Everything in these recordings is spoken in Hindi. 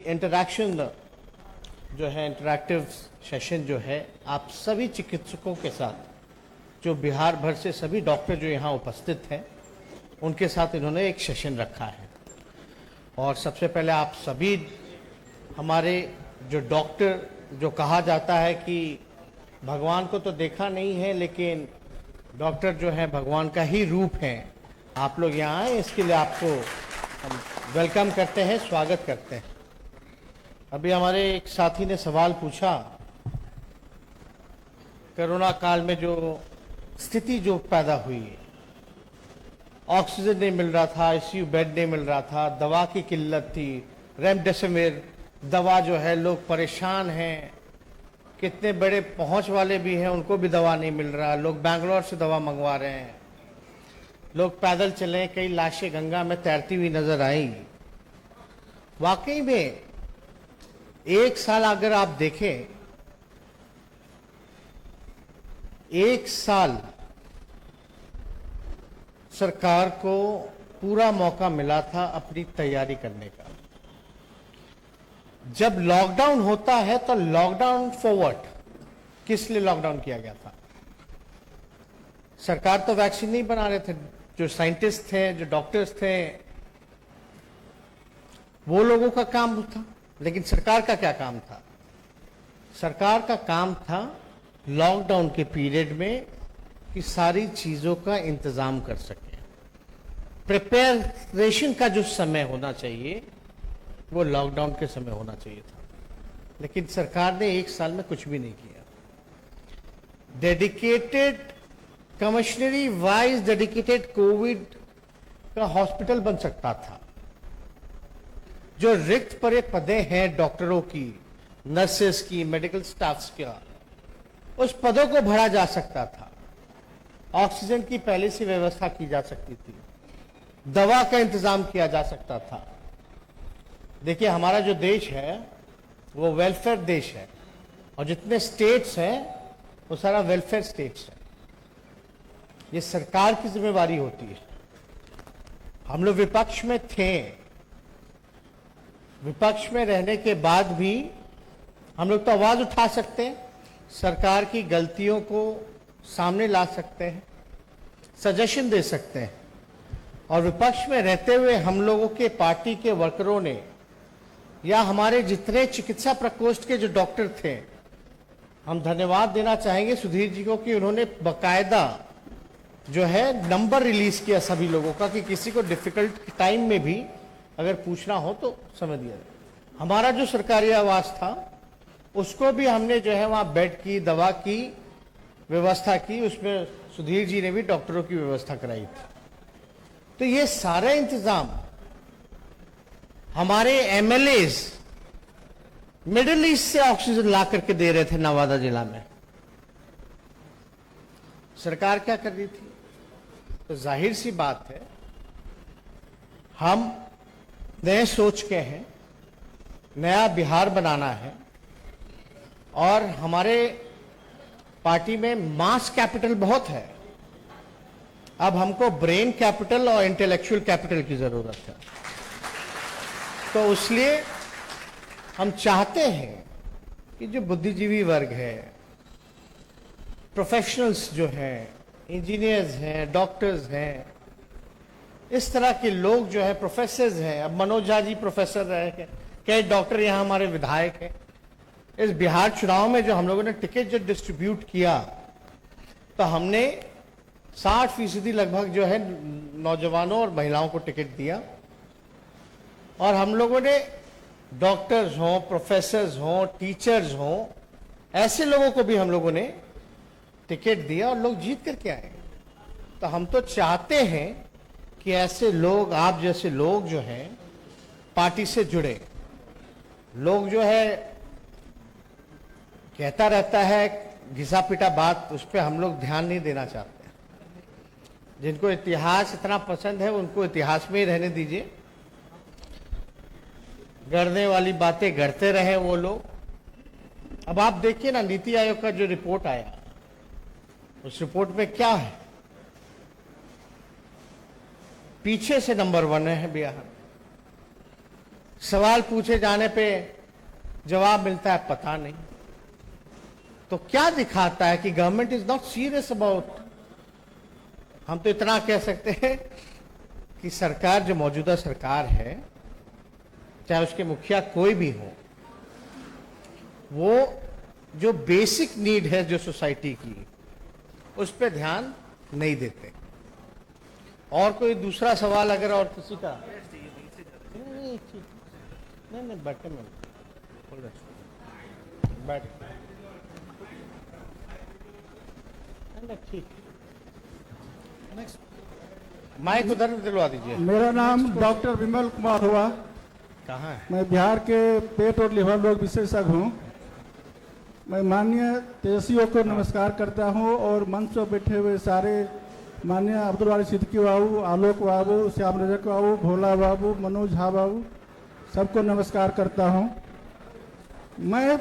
इंटरैक्शन जो है, इंटरैक्टिव सेशन जो है, आप सभी चिकित्सकों के साथ, जो बिहार भर से सभी डॉक्टर जो यहाँ उपस्थित हैं, उनके साथ इन्होंने एक सेशन रखा है। और सबसे पहले आप सभी हमारे जो डॉक्टर, जो कहा जाता है कि भगवान को तो देखा नहीं है, लेकिन डॉक्टर जो है भगवान का ही रूप है, आप लोग यहाँ आए, इसके लिए आपको हम वेलकम करते हैं, स्वागत करते हैं। अभी हमारे एक साथी ने सवाल पूछा, कोरोना काल में जो स्थिति जो पैदा हुई, ऑक्सीजन नहीं मिल रहा था, आईसीयू बेड नहीं मिल रहा था, दवा की किल्लत थी, रेमडेसिविर दवा जो है, लोग परेशान हैं, कितने बड़े पहुंच वाले भी हैं उनको भी दवा नहीं मिल रहा, लोग बैंगलोर से दवा मंगवा रहे हैं, लोग पैदल चले, कई लाशें गंगा में तैरती हुई नजर आई। वाकई में एक साल अगर आप देखें, एक साल सरकार को पूरा मौका मिला था अपनी तैयारी करने का। जब लॉकडाउन होता है तो लॉकडाउन फॉरवर्ड, किस लिए लॉकडाउन किया गया था? सरकार तो वैक्सीन नहीं बना रहे थे, जो साइंटिस्ट थे, जो डॉक्टर्स थे, वो लोगों का काम था। लेकिन सरकार का क्या काम था? सरकार का काम था लॉकडाउन के पीरियड में कि सारी चीजों का इंतजाम कर सके। प्रिपरेशन का जो समय होना चाहिए वो लॉकडाउन के समय होना चाहिए था, लेकिन सरकार ने एक साल में कुछ भी नहीं किया। डेडिकेटेड कमिश्नरी वाइज डेडिकेटेड कोविड का हॉस्पिटल बन सकता था। जो रिक्त पड़े पदे हैं डॉक्टरों की, नर्सेस की, मेडिकल स्टाफ्स का, उस पदों को भरा जा सकता था। ऑक्सीजन की पहले से व्यवस्था की जा सकती थी, दवा का इंतजाम किया जा सकता था। देखिए, हमारा जो देश है वो वेलफेयर देश है, और जितने स्टेट्स हैं वो सारा वेलफेयर स्टेट्स है। ये सरकार की जिम्मेवारी होती है। हम लोग विपक्ष में थे, विपक्ष में रहने के बाद भी हम लोग तो आवाज उठा सकते हैं, सरकार की गलतियों को सामने ला सकते हैं, सजेशन दे सकते हैं। और विपक्ष में रहते हुए हम लोगों के पार्टी के वर्करों ने, या हमारे जितने चिकित्सा प्रकोष्ठ के जो डॉक्टर थे, हम धन्यवाद देना चाहेंगे सुधीर जी को कि उन्होंने बकायदा जो है नंबर रिलीज किया सभी लोगों का, कि किसी को डिफिकल्ट टाइम में भी अगर पूछना हो तो समय दिया जाए। हमारा जो सरकारी आवास था उसको भी हमने जो है वहां बेड की, दवा की व्यवस्था की, उसमें सुधीर जी ने भी डॉक्टरों की व्यवस्था कराई थी। तो ये सारे इंतजाम हमारे एमएलएज मिडिल ईस्ट से ऑक्सीजन ला करके दे रहे थे नवादा जिला में। सरकार क्या कर रही थी? तो जाहिर सी बात है, हम नए सोच के हैं, नया बिहार बनाना है, और हमारे पार्टी में मास कैपिटल बहुत है। अब हमको ब्रेन कैपिटल और इंटेलेक्चुअल कैपिटल की जरूरत है। तो इसलिए हम चाहते हैं कि जो बुद्धिजीवी वर्ग है, प्रोफेशनल्स जो हैं, इंजीनियर्स हैं, डॉक्टर्स हैं, इस तरह के लोग जो है, प्रोफेसर्स हैं। अब मनोज झा जी प्रोफेसर रहे हैं, कई डॉक्टर यहाँ हमारे विधायक हैं। इस बिहार चुनाव में जो हम लोगों ने टिकट जो डिस्ट्रीब्यूट किया, तो हमने 60% लगभग जो है नौजवानों और महिलाओं को टिकट दिया। और हम लोगों ने डॉक्टर्स हों, प्रोफेसर्स हों, टीचर्स हों, ऐसे लोगों को भी हम लोगों ने टिकट दिया, और लोग जीत करके आए। तो हम तो चाहते हैं कि ऐसे लोग, आप जैसे लोग जो हैं पार्टी से जुड़े। लोग जो है कहता रहता है घिसा पिटा बात, उस पर हम लोग ध्यान नहीं देना चाहते हैं। जिनको इतिहास इतना पसंद है उनको इतिहास में ही रहने दीजिए, गढ़ने वाली बातें गढ़ते रहे वो लोग। अब आप देखिए ना, नीति आयोग का जो रिपोर्ट आया, उस रिपोर्ट में क्या है? पीछे से नंबर 1 है बिहार। सवाल पूछे जाने पे जवाब मिलता है पता नहीं। तो क्या दिखाता है कि government is not serious about. हम तो इतना कह सकते हैं कि सरकार, जो मौजूदा सरकार है, चाहे उसके मुखिया कोई भी हो, वो जो बेसिक नीड है जो सोसाइटी की, उस पर ध्यान नहीं देते। और कोई दूसरा सवाल अगर और किसी का? नहीं बैठे में बैठ, ठीक। माइक उधर दिलवा दीजिए। मेरा नाम डॉक्टर विमल कुमार हुआ। कहाँ है? मैं बिहार के पेट और लिवर रोग विशेषज्ञ हूँ। मैं माननीय तेजस्वियों को नमस्कार करता हूँ और मंच पर बैठे हुए सारे माननीय अब्दुल वाली सिद्दीकी बाबू, आलोक बाबू, श्याम रजक बाबू, भोला बाबू, मनोज झा बाबू, सबको नमस्कार करता हूँ। मैं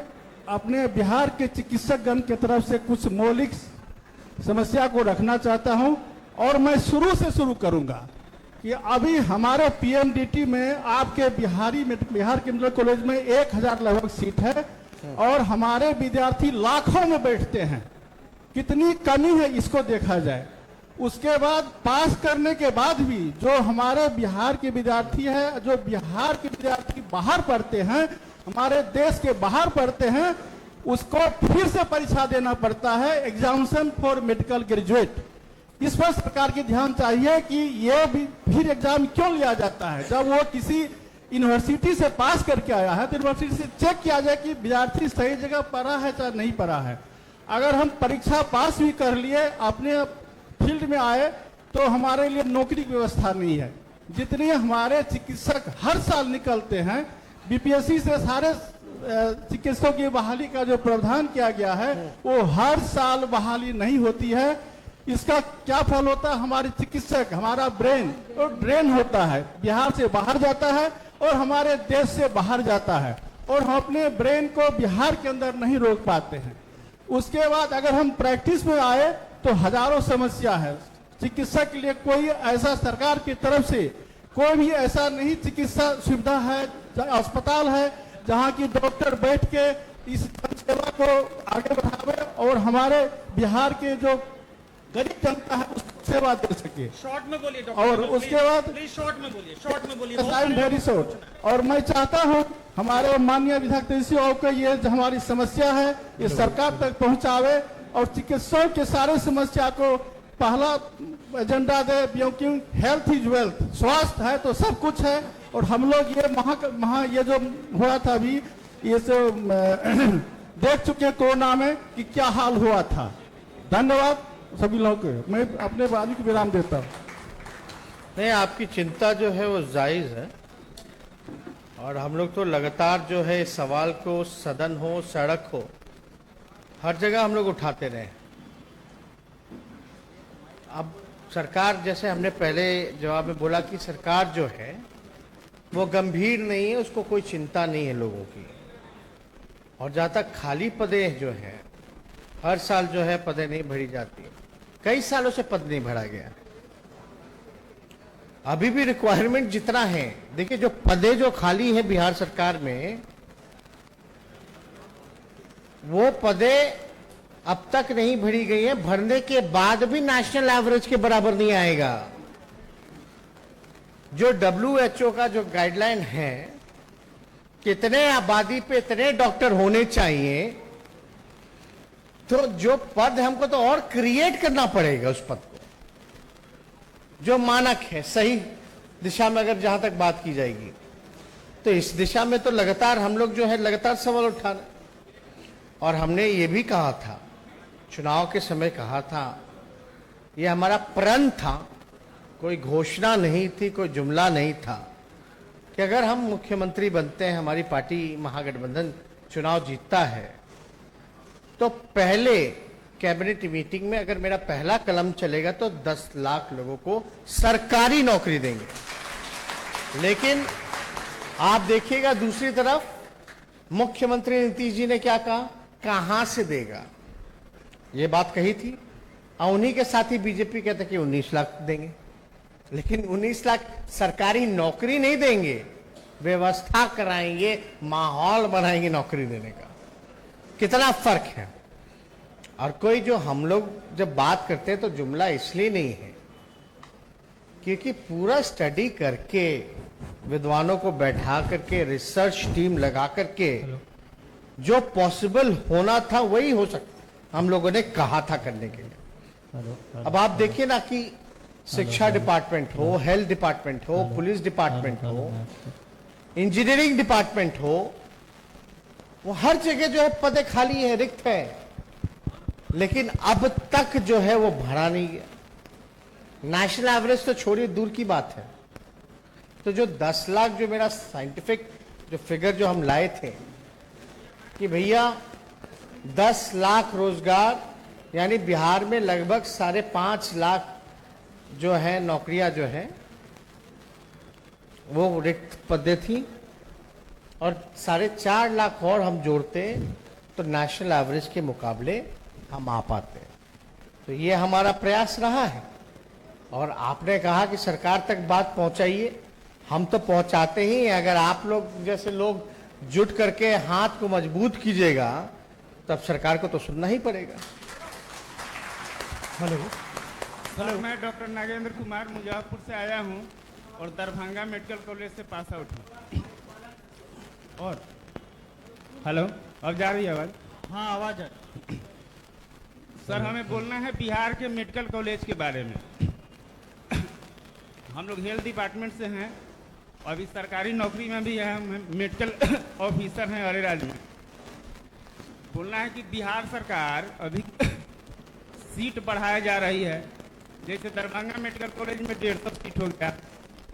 अपने बिहार के चिकित्सकगण की तरफ से कुछ मौलिक समस्या को रखना चाहता हूं और मैं शुरू से शुरू करूंगा कि अभी हमारे पीएमडीटी में आपके बिहार के मेडिकल कॉलेज में 1000 लगभग सीट है और हमारे विद्यार्थी लाखों में बैठते हैं। कितनी कमी है इसको देखा जाए। उसके बाद पास करने के बाद भी जो हमारे बिहार के विद्यार्थी है, जो बिहार के विद्यार्थी बाहर पढ़ते हैं, हमारे देश के बाहर पढ़ते हैं, उसको फिर से परीक्षा देना पड़ता है, एग्जामिनेशन फॉर मेडिकल ग्रेजुएट। इस पर सरकार की ध्यान चाहिए कि ये भी फिर एग्जाम क्यों लिया जाता है। जब वो किसी यूनिवर्सिटी से पास करके आया है तो यूनिवर्सिटी से चेक किया जाए कि विद्यार्थी सही जगह पढ़ा है चाहे नहीं पढ़ा है। अगर हम परीक्षा पास भी कर लिए, अपने फील्ड में आए, तो हमारे लिए नौकरी की व्यवस्था नहीं है। जितने हमारे चिकित्सक हर साल निकलते हैं, बीपीएससी से सारे चिकित्सकों की बहाली का जो प्रावधान किया गया है वो हर साल बहाली नहीं होती है। इसका क्या फल होता है? हमारे चिकित्सक, हमारा ब्रेन और ड्रेन होता है, बिहार से बाहर जाता है और हमारे देश से बाहर जाता है और हम अपने ब्रेन को बिहार के अंदर नहीं रोक पाते हैं। उसके बाद अगर हम प्रैक्टिस में आए तो हजारों समस्या है। चिकित्सक के लिए कोई ऐसा सरकार की तरफ से कोई भी ऐसा नहीं चिकित्सा सुविधा है, अस्पताल है जहां की डॉक्टर बैठ के इस सेवा को आगे बढ़ावे और हमारे बिहार के जो गरीब जनता है उसको सेवा दे सके। शॉर्ट में बोलिए और उसके बाद शॉर्ट में बोलिए टाइम वेरी शॉर्ट। और मैं चाहता हूं हमारे माननीय विधायक तेजस्वी बाबू को ये जो हमारी समस्या है ये सरकार तक पहुंचावे और चिकित्सकों के सारे समस्या को पहला एजेंडा दे, क्योंकि हेल्थ इज वेल्थ, स्वास्थ्य है तो सब कुछ है। और हम लोग ये ये जो हुआ था अभी, ये जो देख चुके कोरोना में कि क्या हाल हुआ था। धन्यवाद सभी लोगों को। मैं अपने वादी को विराम देता हूँ। नहीं, आपकी चिंता जो है वो जायज है और हम लोग तो लगातार जो है इस सवाल को, सदन हो, सड़क हो, हर जगह हम लोग उठाते रहे। अब सरकार, जैसे हमने पहले जवाब में बोला कि सरकार जो है वो गंभीर नहीं है, उसको कोई चिंता नहीं है लोगों की। और जहाँ तक खाली पदे जो है, हर साल जो है पदे नहीं भरी जाती, कई सालों से पद नहीं भरा गया। अभी भी रिक्वायरमेंट जितना है, देखिए जो पदे जो खाली है बिहार सरकार में, वो पदे अब तक नहीं भरी गई है। भरने के बाद भी नेशनल एवरेज के बराबर नहीं आएगा। जो WHO का जो गाइडलाइन है, कितने आबादी पे इतने डॉक्टर होने चाहिए, तो जो पद हमको तो और क्रिएट करना पड़ेगा उस पद को। जो मानक है सही दिशा में अगर जहां तक बात की जाएगी, तो इस दिशा में तो लगातार हम लोग जो है लगातार सवाल उठा रहे। और हमने ये भी कहा था, चुनाव के समय कहा था, ये हमारा प्रण था, कोई घोषणा नहीं थी, कोई जुमला नहीं था, कि अगर हम मुख्यमंत्री बनते हैं, हमारी पार्टी महागठबंधन चुनाव जीतता है, तो पहले कैबिनेट मीटिंग में अगर मेरा पहला कलम चलेगा तो 10 लाख लोगों को सरकारी नौकरी देंगे। लेकिन आप देखिएगा दूसरी तरफ मुख्यमंत्री नीतीश जी ने क्या कहा, कहां से देगा, ये बात कही थी। और उन्हीं के साथ ही बीजेपी कहते कि 19 लाख देंगे, लेकिन 19 लाख सरकारी नौकरी नहीं देंगे, व्यवस्था कराएंगे, माहौल बनाएंगे नौकरी देने का। कितना फर्क है। और कोई जो हम लोग जब बात करते हैं तो जुमला इसलिए नहीं है क्योंकि पूरा स्टडी करके विद्वानों को बैठा करके रिसर्च टीम लगा करके जो पॉसिबल होना था वही हो सकता हम लोगों ने कहा था करने के लिए। अब आप देखिए ना कि शिक्षा डिपार्टमेंट हो, हेल्थ डिपार्टमेंट हो, पुलिस डिपार्टमेंट हो, इंजीनियरिंग डिपार्टमेंट हो, वो हर जगह जो है पदे खाली है, रिक्त है, लेकिन अब तक जो है वो भरा नहीं गया। नेशनल एवरेज तो छोड़िए, दूर की बात है। तो जो 10 लाख जो मेरा साइंटिफिक जो फिगर जो हम लाए थे कि भैया 10 लाख रोजगार, यानी बिहार में लगभग 5.5 लाख जो है नौकरियां जो है वो रिक्त पदे थी, और 4.5 लाख और हम जोड़ते तो नेशनल एवरेज के मुकाबले हम आ पाते। तो ये हमारा प्रयास रहा है। और आपने कहा कि सरकार तक बात पहुंचाइए, हम तो पहुंचाते ही हैं। अगर आप लोग जैसे लोग जुट करके हाथ को मजबूत कीजिएगा तब सरकार को तो सुनना ही पड़ेगा। हेलो सर, मैं डॉक्टर नागेंद्र कुमार मुजफ्फरपुर से आया हूं और दरभंगा मेडिकल कॉलेज से पास आउट हूं। और हेलो, अब जा रही है आवाज? हाँ, आवाज है। सर, हमें बोलना है बिहार के मेडिकल कॉलेज के बारे में। हम लोग हेल्थ डिपार्टमेंट से हैं, अभी सरकारी नौकरी में भी है, हम मेडिकल ऑफिसर हैं अरे राज्य में। बोलना है कि बिहार सरकार अभी सीट बढ़ाया जा रही है। जैसे दरभंगा मेडिकल कॉलेज में 150 सीट हो गया,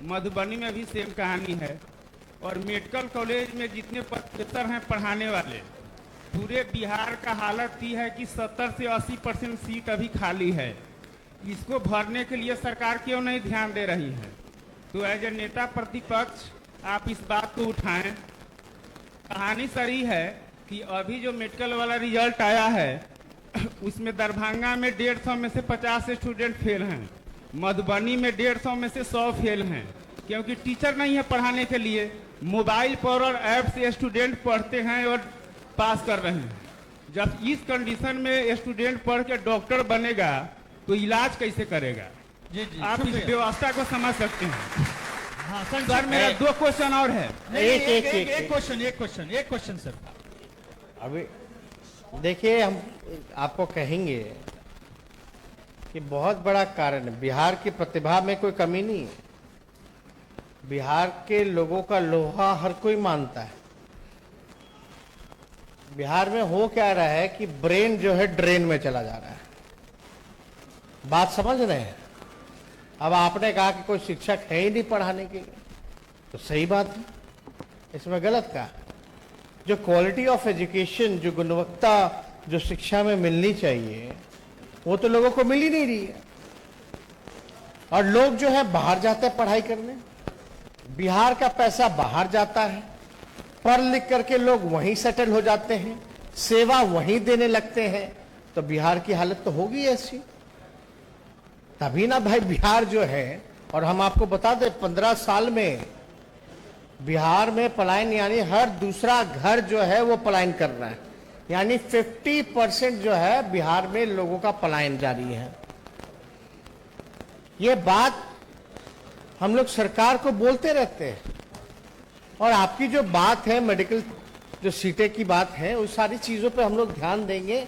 मधुबनी में भी सेम कहानी है। और मेडिकल कॉलेज में जितने प्रोफेसर हैं पढ़ाने वाले, पूरे बिहार का हालत ये है कि 70 से 80% सीट अभी खाली है। इसको भरने के लिए सरकार क्यों नहीं ध्यान दे रही है? तो एज ए नेता प्रतिपक्ष आप इस बात को उठाएं। कहानी सही है कि अभी जो मेडिकल वाला रिजल्ट आया है उसमें दरभंगा में 150 में से 50 स्टूडेंट फेल हैं, मधुबनी में 150 में से 100 फेल हैं, क्योंकि टीचर नहीं है पढ़ाने के लिए। मोबाइल पर और ऐप से स्टूडेंट पढ़ते हैं और पास कर रहे हैं। जब इस कंडीशन में स्टूडेंट पढ़ के डॉक्टर बनेगा तो इलाज कैसे करेगा? जी जी, आप इस व्यवस्था को समझ सकते हैं। हाँ सर, मेरा 2 क्वेश्चन और है। एक क्वेश्चन सर। अभी देखिए, हम आपको कहेंगे कि बहुत बड़ा कारण है, बिहार की प्रतिभा में कोई कमी नहीं है। बिहार के लोगों का लोहा हर कोई मानता है। बिहार में हो क्या रहा है कि ब्रेन जो है ड्रेन में चला जा रहा है। बात समझ रहे हैं? अब आपने कहा कि कोई शिक्षक है ही नहीं पढ़ाने के लिए, तो सही बात है, इसमें गलत कहा। जो क्वालिटी ऑफ एजुकेशन, जो गुणवत्ता जो शिक्षा में मिलनी चाहिए, वो तो लोगों को मिल ही नहीं रही है। और लोग जो है बाहर जाते हैं पढ़ाई करने, बिहार का पैसा बाहर जाता है, पढ़ लिख करके लोग वहीं सेटल हो जाते हैं, सेवा वहीं देने लगते हैं, तो बिहार की हालत तो होगी ऐसी। तभी ना भाई बिहार जो है, और हम आपको बता दें 15 साल में बिहार में पलायन, यानी हर दूसरा घर जो है वो पलायन कर रहा है, यानी 50% जो है बिहार में लोगों का पलायन जारी है। ये बात हम लोग सरकार को बोलते रहते हैं। और आपकी जो बात है मेडिकल जो सीटें की बात है, उस सारी चीजों पे हम लोग ध्यान देंगे।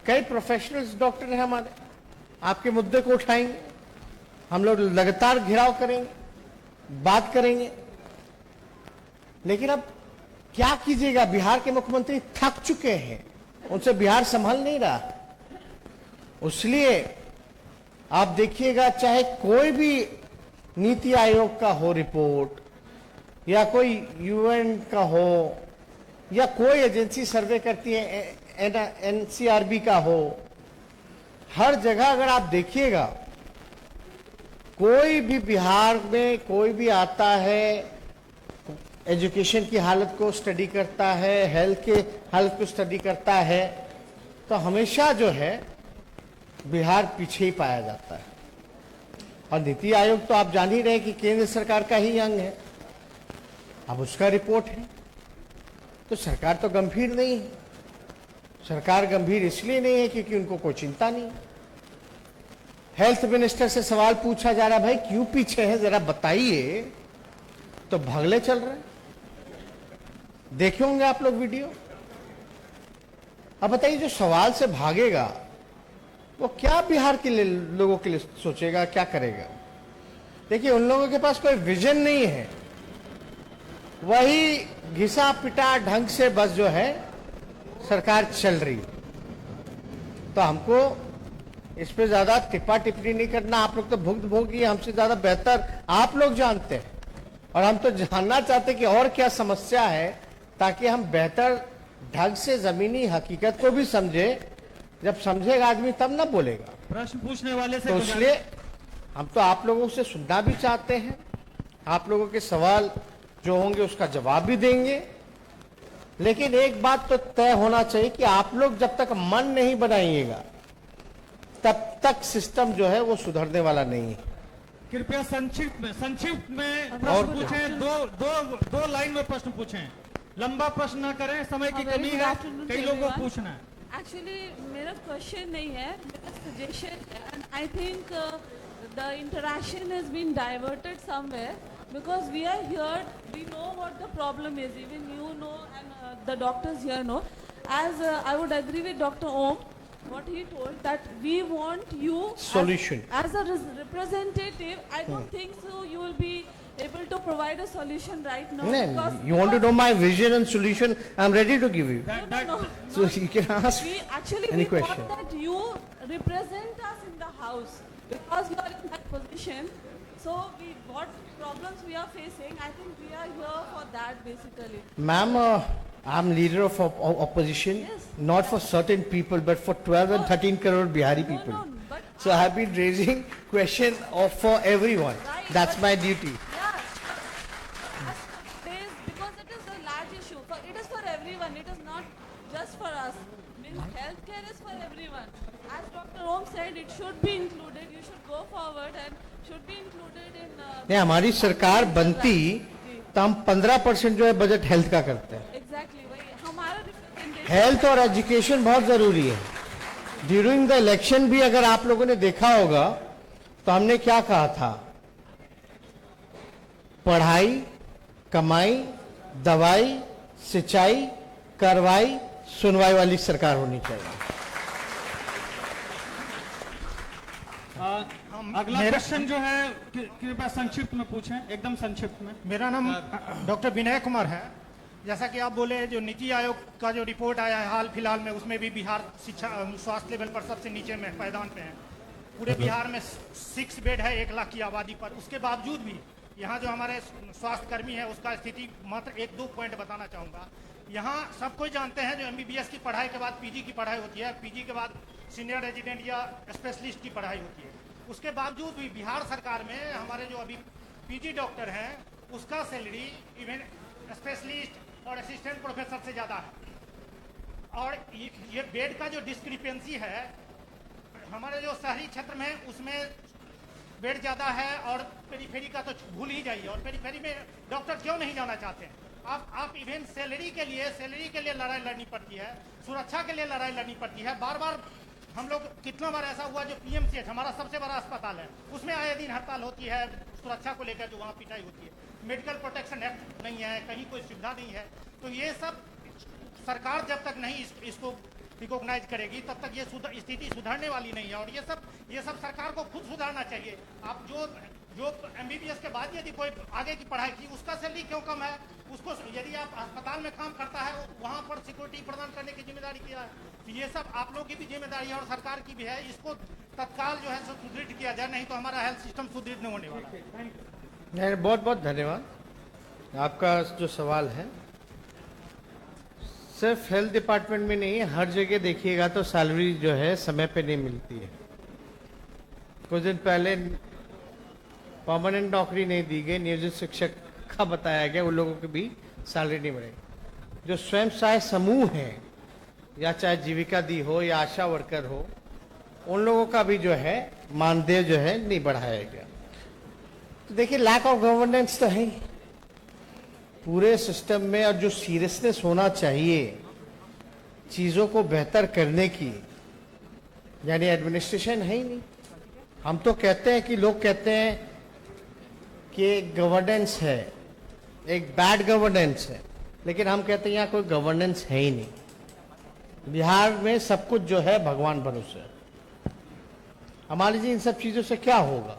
कई प्रोफेशनल्स डॉक्टर हैं हमारे, आपके मुद्दे को उठाएंगे, हम लोग लगातार घिराव करेंगे, बात करेंगे। लेकिन अब क्या कीजिएगा, बिहार के मुख्यमंत्री थक चुके हैं, उनसे बिहार संभल नहीं रहा। इसलिए आप देखिएगा, चाहे कोई भी नीति आयोग का हो रिपोर्ट, या कोई यूएन का हो, या कोई एजेंसी सर्वे करती है, एनसीआरबी का हो, हर जगह अगर आप देखिएगा, कोई भी बिहार में कोई भी आता है, एजुकेशन की हालत को स्टडी करता है, हेल्थ के हालत को स्टडी करता है, तो हमेशा जो है बिहार पीछे ही पाया जाता है। और नीति आयोग तो आप जान ही रहे कि केंद्र सरकार का ही अंग है। अब उसका रिपोर्ट है। तो सरकार तो गंभीर नहीं है। सरकार गंभीर इसलिए नहीं है क्योंकि उनको कोई चिंता नहीं। हेल्थ मिनिस्टर से सवाल पूछा जा रहा है, भाई क्यों पीछे है, जरा बताइए, तो भागले चल रहे हैं। देखे होंगे आप लोग वीडियो। अब बताइए, जो सवाल से भागेगा वो क्या बिहार के लिए, लोगों के लिए सोचेगा, क्या करेगा? देखिए, उन लोगों के पास कोई विजन नहीं है। वही घिसा पिटा ढंग से बस जो है सरकार चल रही। तो हमको इस पे ज्यादा टिप्पा टिप्पणी नहीं करना। आप लोग तो भुक्त भोगी, हमसे ज्यादा बेहतर आप लोग जानते हैं। और हम तो जानना चाहते हैं कि और क्या समस्या है, ताकि हम बेहतर ढंग से जमीनी हकीकत को भी समझे। जब समझेगा आदमी तब ना बोलेगा। प्रश्न पूछने वाले से तो इसलिए हम तो आप लोगों से सुनना भी चाहते हैं। आप लोगों के सवाल जो होंगे उसका जवाब भी देंगे। लेकिन एक बात तो तय होना चाहिए कि आप लोग जब तक मन नहीं बनाइएगा तब तक सिस्टम जो है वो सुधरने वाला नहीं है। कृपया संक्षिप्त में और प्रश्न पूछें। दो लाइन में प्रश्न पूछें। लंबा प्रश्न ना करें, समय की कमी है, कई लोगों को पूछना है। एक्चुअली मेरा क्वेश्चन नहीं है, मेरा सजेशन है। And I think the interaction has been diverted somewhere because we are here, we know what the problem is, even you know and the doctors here know. As I would agree with Dr. Om, what he told, that we want you Solution. as a representative. I don't think so you will be able to provide a solution right now. No, you want to know my vision and solution? I'm ready to give you. No. So you can ask We actually any we question. want that you represent us in the house because you are in that position. So what problems we are facing, I think we are here for that basically. Ma'am, I'm leader of opposition, Yes. not for certain people, but for 12 and 13 crore Bihari people. No, but So I have been raising question for everyone. Right, That's but- my duty. yeah, because it is a large issue. It is for everyone. It is not just for us. Means healthcare is for everyone. As Dr. Om said, it should be included. You should go forward and should be included in. नहीं, हमारी सरकार बनती तो हम 15% जो है बजट हेल्थ का करते हैं। Exactly, वही हमारा representation. हेल्थ और एजुकेशन बहुत जरूरी है। ड्यूरिंग द इलेक्शन भी अगर आप लोगों ने देखा होगा तो हमने क्या कहा था, पढ़ाई, कमाई, दवाई, सिंचाई, कार्रवाई, सुनवाई वाली सरकार होनी चाहिए। अगला क्वेश्चन जो है कृपया संक्षिप्त में पूछें, एकदम संक्षिप्त में। मेरा नाम डॉक्टर विनय कुमार है। जैसा कि आप बोले, जो नीति आयोग का जो रिपोर्ट आया है हाल फिलहाल में, उसमें भी बिहार शिक्षा स्वास्थ्य लेवल पर सबसे नीचे में पायदान पे है। पूरे बिहार में 6 बेड है 1 लाख की आबादी पर। उसके बावजूद भी यहाँ जो हमारे स्वास्थ्य कर्मी है उसका स्थिति मात्र 1-2 पॉइंट बताना चाहूँगा। यहाँ सब कोई जानते हैं जो MBBS की पढ़ाई के बाद PG की पढ़ाई होती है, PG के बाद सीनियर रेजिडेंट या स्पेशलिस्ट की पढ़ाई होती है। उसके बावजूद भी बिहार सरकार में हमारे जो अभी PG डॉक्टर हैं उसका सैलरी इवन स्पेशलिस्ट और असिस्टेंट प्रोफेसर से ज़्यादा है। और ये बेड का जो डिस्क्रिपेंसी है, हमारे जो शहरी क्षेत्र में उसमें बेड ज़्यादा है और पेरीफेरी का तो भूल ही जाइए। और पेरीफेरी में डॉक्टर क्यों नहीं जाना चाहते हैं? आप इवन सैलरी के लिए लड़ाई लड़नी पड़ती है, सुरक्षा के लिए लड़ाई लड़नी पड़ती है। बार बार हम लोग, कितना बार ऐसा हुआ जो PMCH हमारा सबसे बड़ा अस्पताल है उसमें आए दिन हड़ताल होती है सुरक्षा को लेकर, जो वहाँ पिटाई होती है। मेडिकल प्रोटेक्शन एक्ट नहीं है, कहीं कोई सुविधा नहीं है। तो ये सब सरकार जब तक नहीं इसको रिकॉग्नाइज करेगी तब तक ये स्थिति सुधरने वाली नहीं है। और ये सब सरकार को खुद सुधारना चाहिए। आप जो MBBS के बाद यदि कोई आगे की पढ़ाई की, उसका सैलरी क्यों कम है? उसको यदि आप अस्पताल में काम करता है वहाँ पर सिक्योरिटी प्रदान करने की जिम्मेदारी किया है। तो ये सब आप लोग की भी जिम्मेदारी है और सरकार की भी है। इसको तत्काल जो है सुदृढ़ किया जाए, नहीं तो हमारा हेल्थ सिस्टम सुदृढ़ नहीं होने वाला है। बहुत बहुत धन्यवाद। आपका जो सवाल है, सिर्फ हेल्थ डिपार्टमेंट में नहीं, हर जगह देखिएगा तो सैलरी जो है समय पे नहीं मिलती है। कुछ दिन पहले परमानेंट नौकरी नहीं दी गई, नियोजित शिक्षक का बताया गया, उन लोगों की भी सैलरी नहीं बढ़ेगी। जो स्वयं सहायक समूह है, या चाहे जीविका दी हो या आशा वर्कर हो, उन लोगों का भी जो है मानदेय जो है नहीं बढ़ाया गया। तो देखिए, लैक ऑफ गवर्नेंस तो है ही। पूरे सिस्टम में और जो सीरियसनेस होना चाहिए चीज़ों को बेहतर करने की, यानी एडमिनिस्ट्रेशन है ही नहीं। हम तो कहते हैं कि लोग कहते हैं कि गवर्नेंस है, एक बैड गवर्नेंस है, लेकिन हम कहते हैं यहाँ कोई गवर्नेंस है ही नहीं। बिहार में सब कुछ जो है भगवान भरोसे है। हमारे जी इन सब चीज़ों से क्या होगा?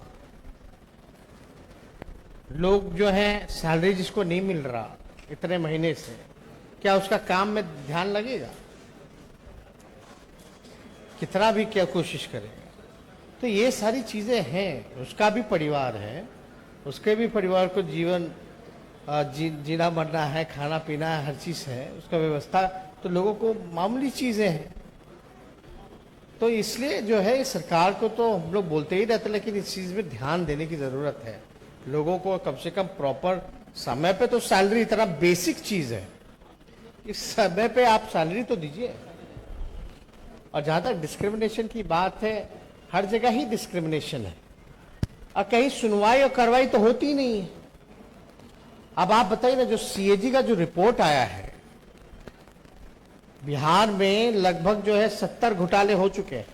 लोग जो हैं सैलरी जिसको नहीं मिल रहा इतने महीने से, क्या उसका काम में ध्यान लगेगा? कितना भी क्या कोशिश करेगा? तो ये सारी चीज़ें हैं। उसका भी परिवार है, उसके भी परिवार को जीवन जीना मरना है, खाना पीना है, हर चीज़ है, उसका व्यवस्था तो लोगों को मामूली चीज़ें हैं। तो इसलिए जो है सरकार को तो हम लोग बोलते ही रहते, लेकिन इस चीज़ में ध्यान देने की ज़रूरत है। लोगों को कम से कम प्रॉपर समय पे तो सैलरी, इतना बेसिक चीज़ है, इस समय पे आप सैलरी तो दीजिए। और जहाँ तक डिस्क्रिमिनेशन की बात है, हर जगह ही डिस्क्रिमिनेशन है और कहीं सुनवाई और कार्रवाई तो होती ही नहीं है। अब आप बताइए ना, जो सीएजी का जो रिपोर्ट आया है, बिहार में लगभग जो है 70 घोटाले हो चुके हैं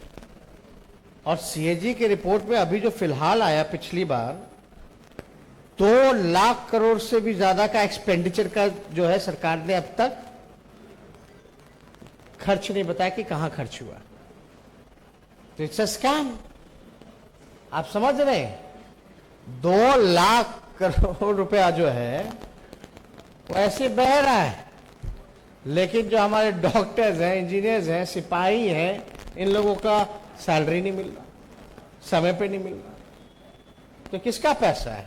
और सीएजी के रिपोर्ट में अभी जो फिलहाल आया पिछली बार 2 लाख करोड़ से भी ज्यादा का एक्सपेंडिचर का जो है सरकार ने अब तक खर्च नहीं बताया कि कहां खर्च हुआ। तो इट्स अ स्कैम। आप समझ रहे हैं? 2 लाख करोड़ रुपया जो है वो ऐसे बह रहा है, लेकिन जो हमारे डॉक्टर्स हैं, इंजीनियर्स हैं, सिपाही हैं, इन लोगों का सैलरी नहीं मिल रहा, समय पे नहीं मिल रहा। तो किसका पैसा है?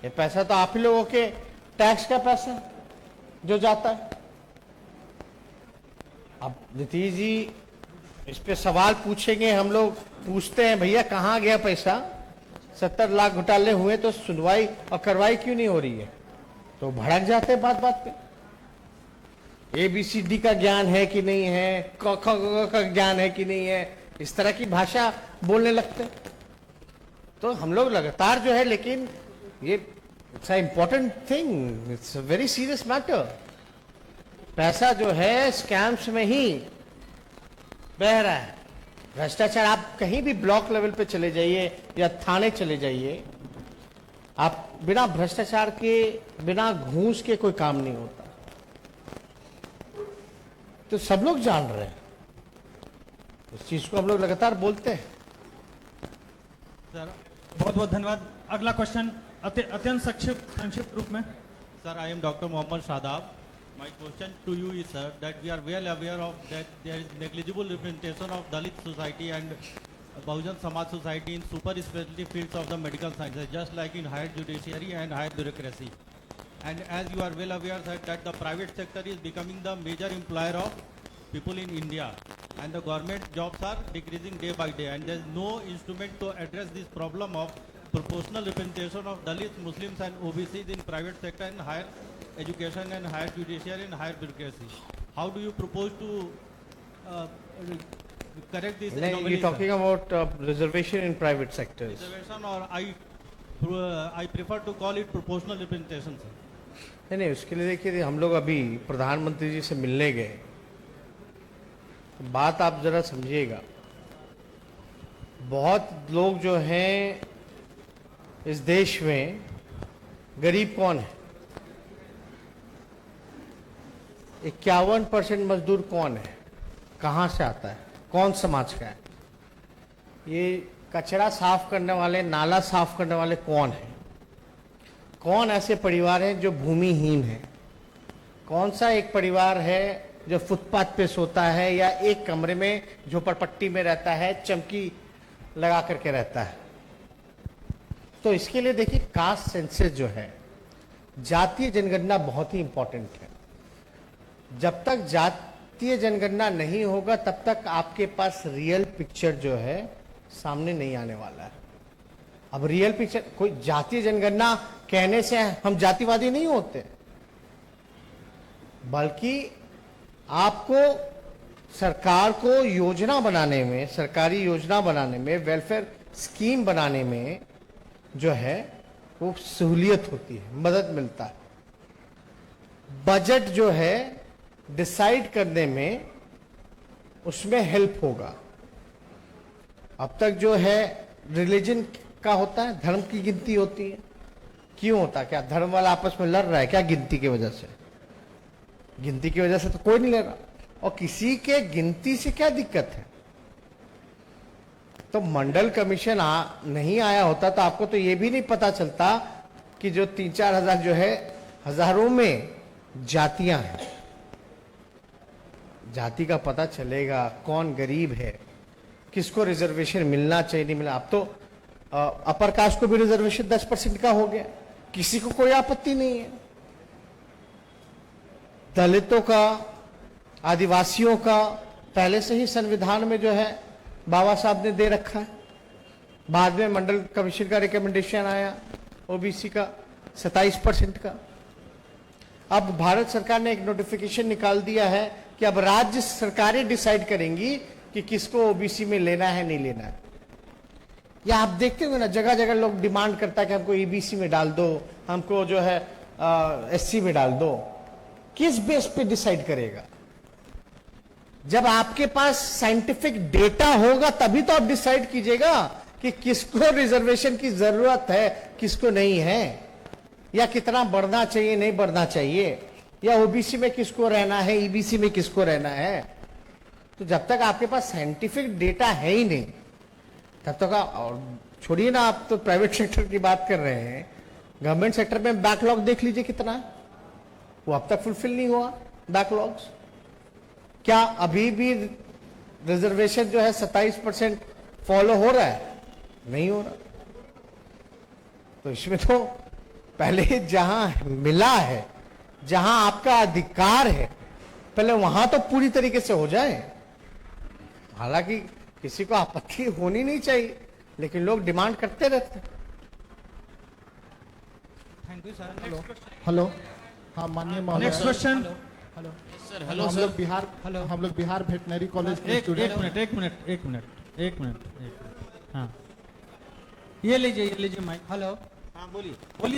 ये पैसा तो आप ही लोगों के टैक्स का पैसा है जो जाता है। अब नीतीश जी इस पे सवाल पूछेंगे, हम लोग पूछते हैं भैया कहाँ गया पैसा? 70 लाख घोटाले हुए तो सुनवाई और कार्रवाई क्यों नहीं हो रही है? तो भड़क जाते हैं बात बात पे। ABCD का ज्ञान है कि नहीं है, क ख ग का ज्ञान है कि नहीं है, इस तरह की भाषा बोलने लगते। तो हम लोग लगातार जो है, लेकिन ये it's a important thing, it's a very serious matter. पैसा जो है स्कैम्स में ही बह रहा है। भ्रष्टाचार, आप कहीं भी ब्लॉक लेवल पे चले जाइए या थाने चले जाइए, आप बिना भ्रष्टाचार के, बिना घूस के कोई काम नहीं होता। तो सब लोग जान रहे हैं, इस चीज को हम लोग लगातार बोलते हैं। सर बहुत बहुत धन्यवाद। अगला क्वेश्चन अत्यंत संक्षिप्त रूप में। Sir, I am Dr. Mohammad Shadab. My question to you is, sir, that we are well aware of that there is negligible representation of Dalit society and Bahujan Samaj society in super specialty fields of the medical sciences, just like in higher judiciary and higher bureaucracy. And as you are well aware, sir, that the private sector is becoming the major employer of people in India, and the government jobs are decreasing day by day, and there is no instrument to address this problem of proportional representation of Dalits, Muslims and OBCs in private sector and higher education and higher judiciary and higher bureaucracy. How do you propose to correct this anomaly? You're talking about reservation in private sectors. Reservation, or I prefer to call it proportional representation, sir. नहीं, उसके लिए देखिए, हम लोग अभी प्रधानमंत्री जी से मिलने गए, बात आप जरा समझिएगा। बहुत लोग जो हैं इस देश में, गरीब कौन है? 51% मजदूर कौन है? कहाँ से आता है? कौन समाज का है? ये कचरा साफ करने वाले, नाला साफ करने वाले कौन है? कौन ऐसे परिवार हैं जो भूमिहीन हैं? कौन सा एक परिवार है जो फुटपाथ पे सोता है या एक कमरे में झोपड़पट्टी में रहता है, चमकी लगा करके रहता है? तो इसके लिए देखिए, कास्ट सेंसस जो है, जातीय जनगणना बहुत ही इंपॉर्टेंट है। जब तक जातीय जनगणना नहीं होगा तब तक आपके पास रियल पिक्चर जो है सामने नहीं आने वाला है। अब रियल पिक्चर, कोई जातीय जनगणना कहने से हम जातिवादी नहीं होते, बल्कि आपको सरकार को योजना बनाने में, सरकारी योजना बनाने में, वेलफेयर स्कीम बनाने में जो है वो सहूलियत होती है, मदद मिलता है। बजट जो है डिसाइड करने में उसमें हेल्प होगा। अब तक जो है रिलीजन का होता है, धर्म की गिनती होती है। क्यों होता है? क्या धर्म वाला आपस में लड़ रहा है क्या गिनती की वजह से? गिनती की वजह से तो कोई नहीं लड़ रहा। और किसी के गिनती से क्या दिक्कत है? तो मंडल कमीशन नहीं आया होता तो आपको तो ये भी नहीं पता चलता कि जो 3-4 हजार जो है, हजारों में जातियां हैं। जाति का पता चलेगा, कौन गरीब है, किसको रिजर्वेशन मिलना चाहिए नहीं मिला। अब तो अपर कास्ट को भी रिजर्वेशन 10% का हो गया, किसी को कोई आपत्ति नहीं है। दलितों का, आदिवासियों का पहले से ही संविधान में जो है बाबा साहब ने दे रखा है। बाद में मंडल कमीशन का रिकमेंडेशन आया ओबीसी का 27% का। अब भारत सरकार ने एक नोटिफिकेशन निकाल दिया है कि अब राज्य सरकारें डिसाइड करेंगी कि किसको ओबीसी में लेना है नहीं लेना है। या आप देखते हो ना, जगह जगह लोग डिमांड करता है कि हमको ईबीसी में डाल दो, हमको जो है एससी में डाल दो। किस बेस पे डिसाइड करेगा? जब आपके पास साइंटिफिक डेटा होगा तभी तो आप डिसाइड कीजिएगा कि किसको रिजर्वेशन की जरूरत है, किसको नहीं है, या कितना बढ़ना चाहिए नहीं बढ़ना चाहिए, या ओबीसी में किसको रहना है, ईबीसी में किसको रहना है। तो जब तक आपके पास साइंटिफिक डेटा है ही नहीं तब तक और छोड़िए ना, आप तो प्राइवेट सेक्टर की बात कर रहे हैं, गवर्नमेंट सेक्टर में बैकलॉग देख लीजिए कितना है, वो अब तक फुलफिल नहीं हुआ बैकलॉग्स। क्या अभी भी रिजर्वेशन जो है 27% फॉलो हो रहा है? नहीं हो रहा। तो इसमें तो पहले जहां मिला है, जहां आपका अधिकार है, पहले वहां तो पूरी तरीके से हो जाए। हालांकि किसी को आपत्ति होनी नहीं चाहिए, लेकिन लोग डिमांड करते रहते हैं। Thank you sir. हेलो, हाँ माननीय महोदय। Next question. सर हेलो, हम लोग बिहार वेटनरी कॉलेज के एक स्टूडेंट। मिनट। हाँ, ये लीजिए माइक। हेलो, हाँ बोलिए।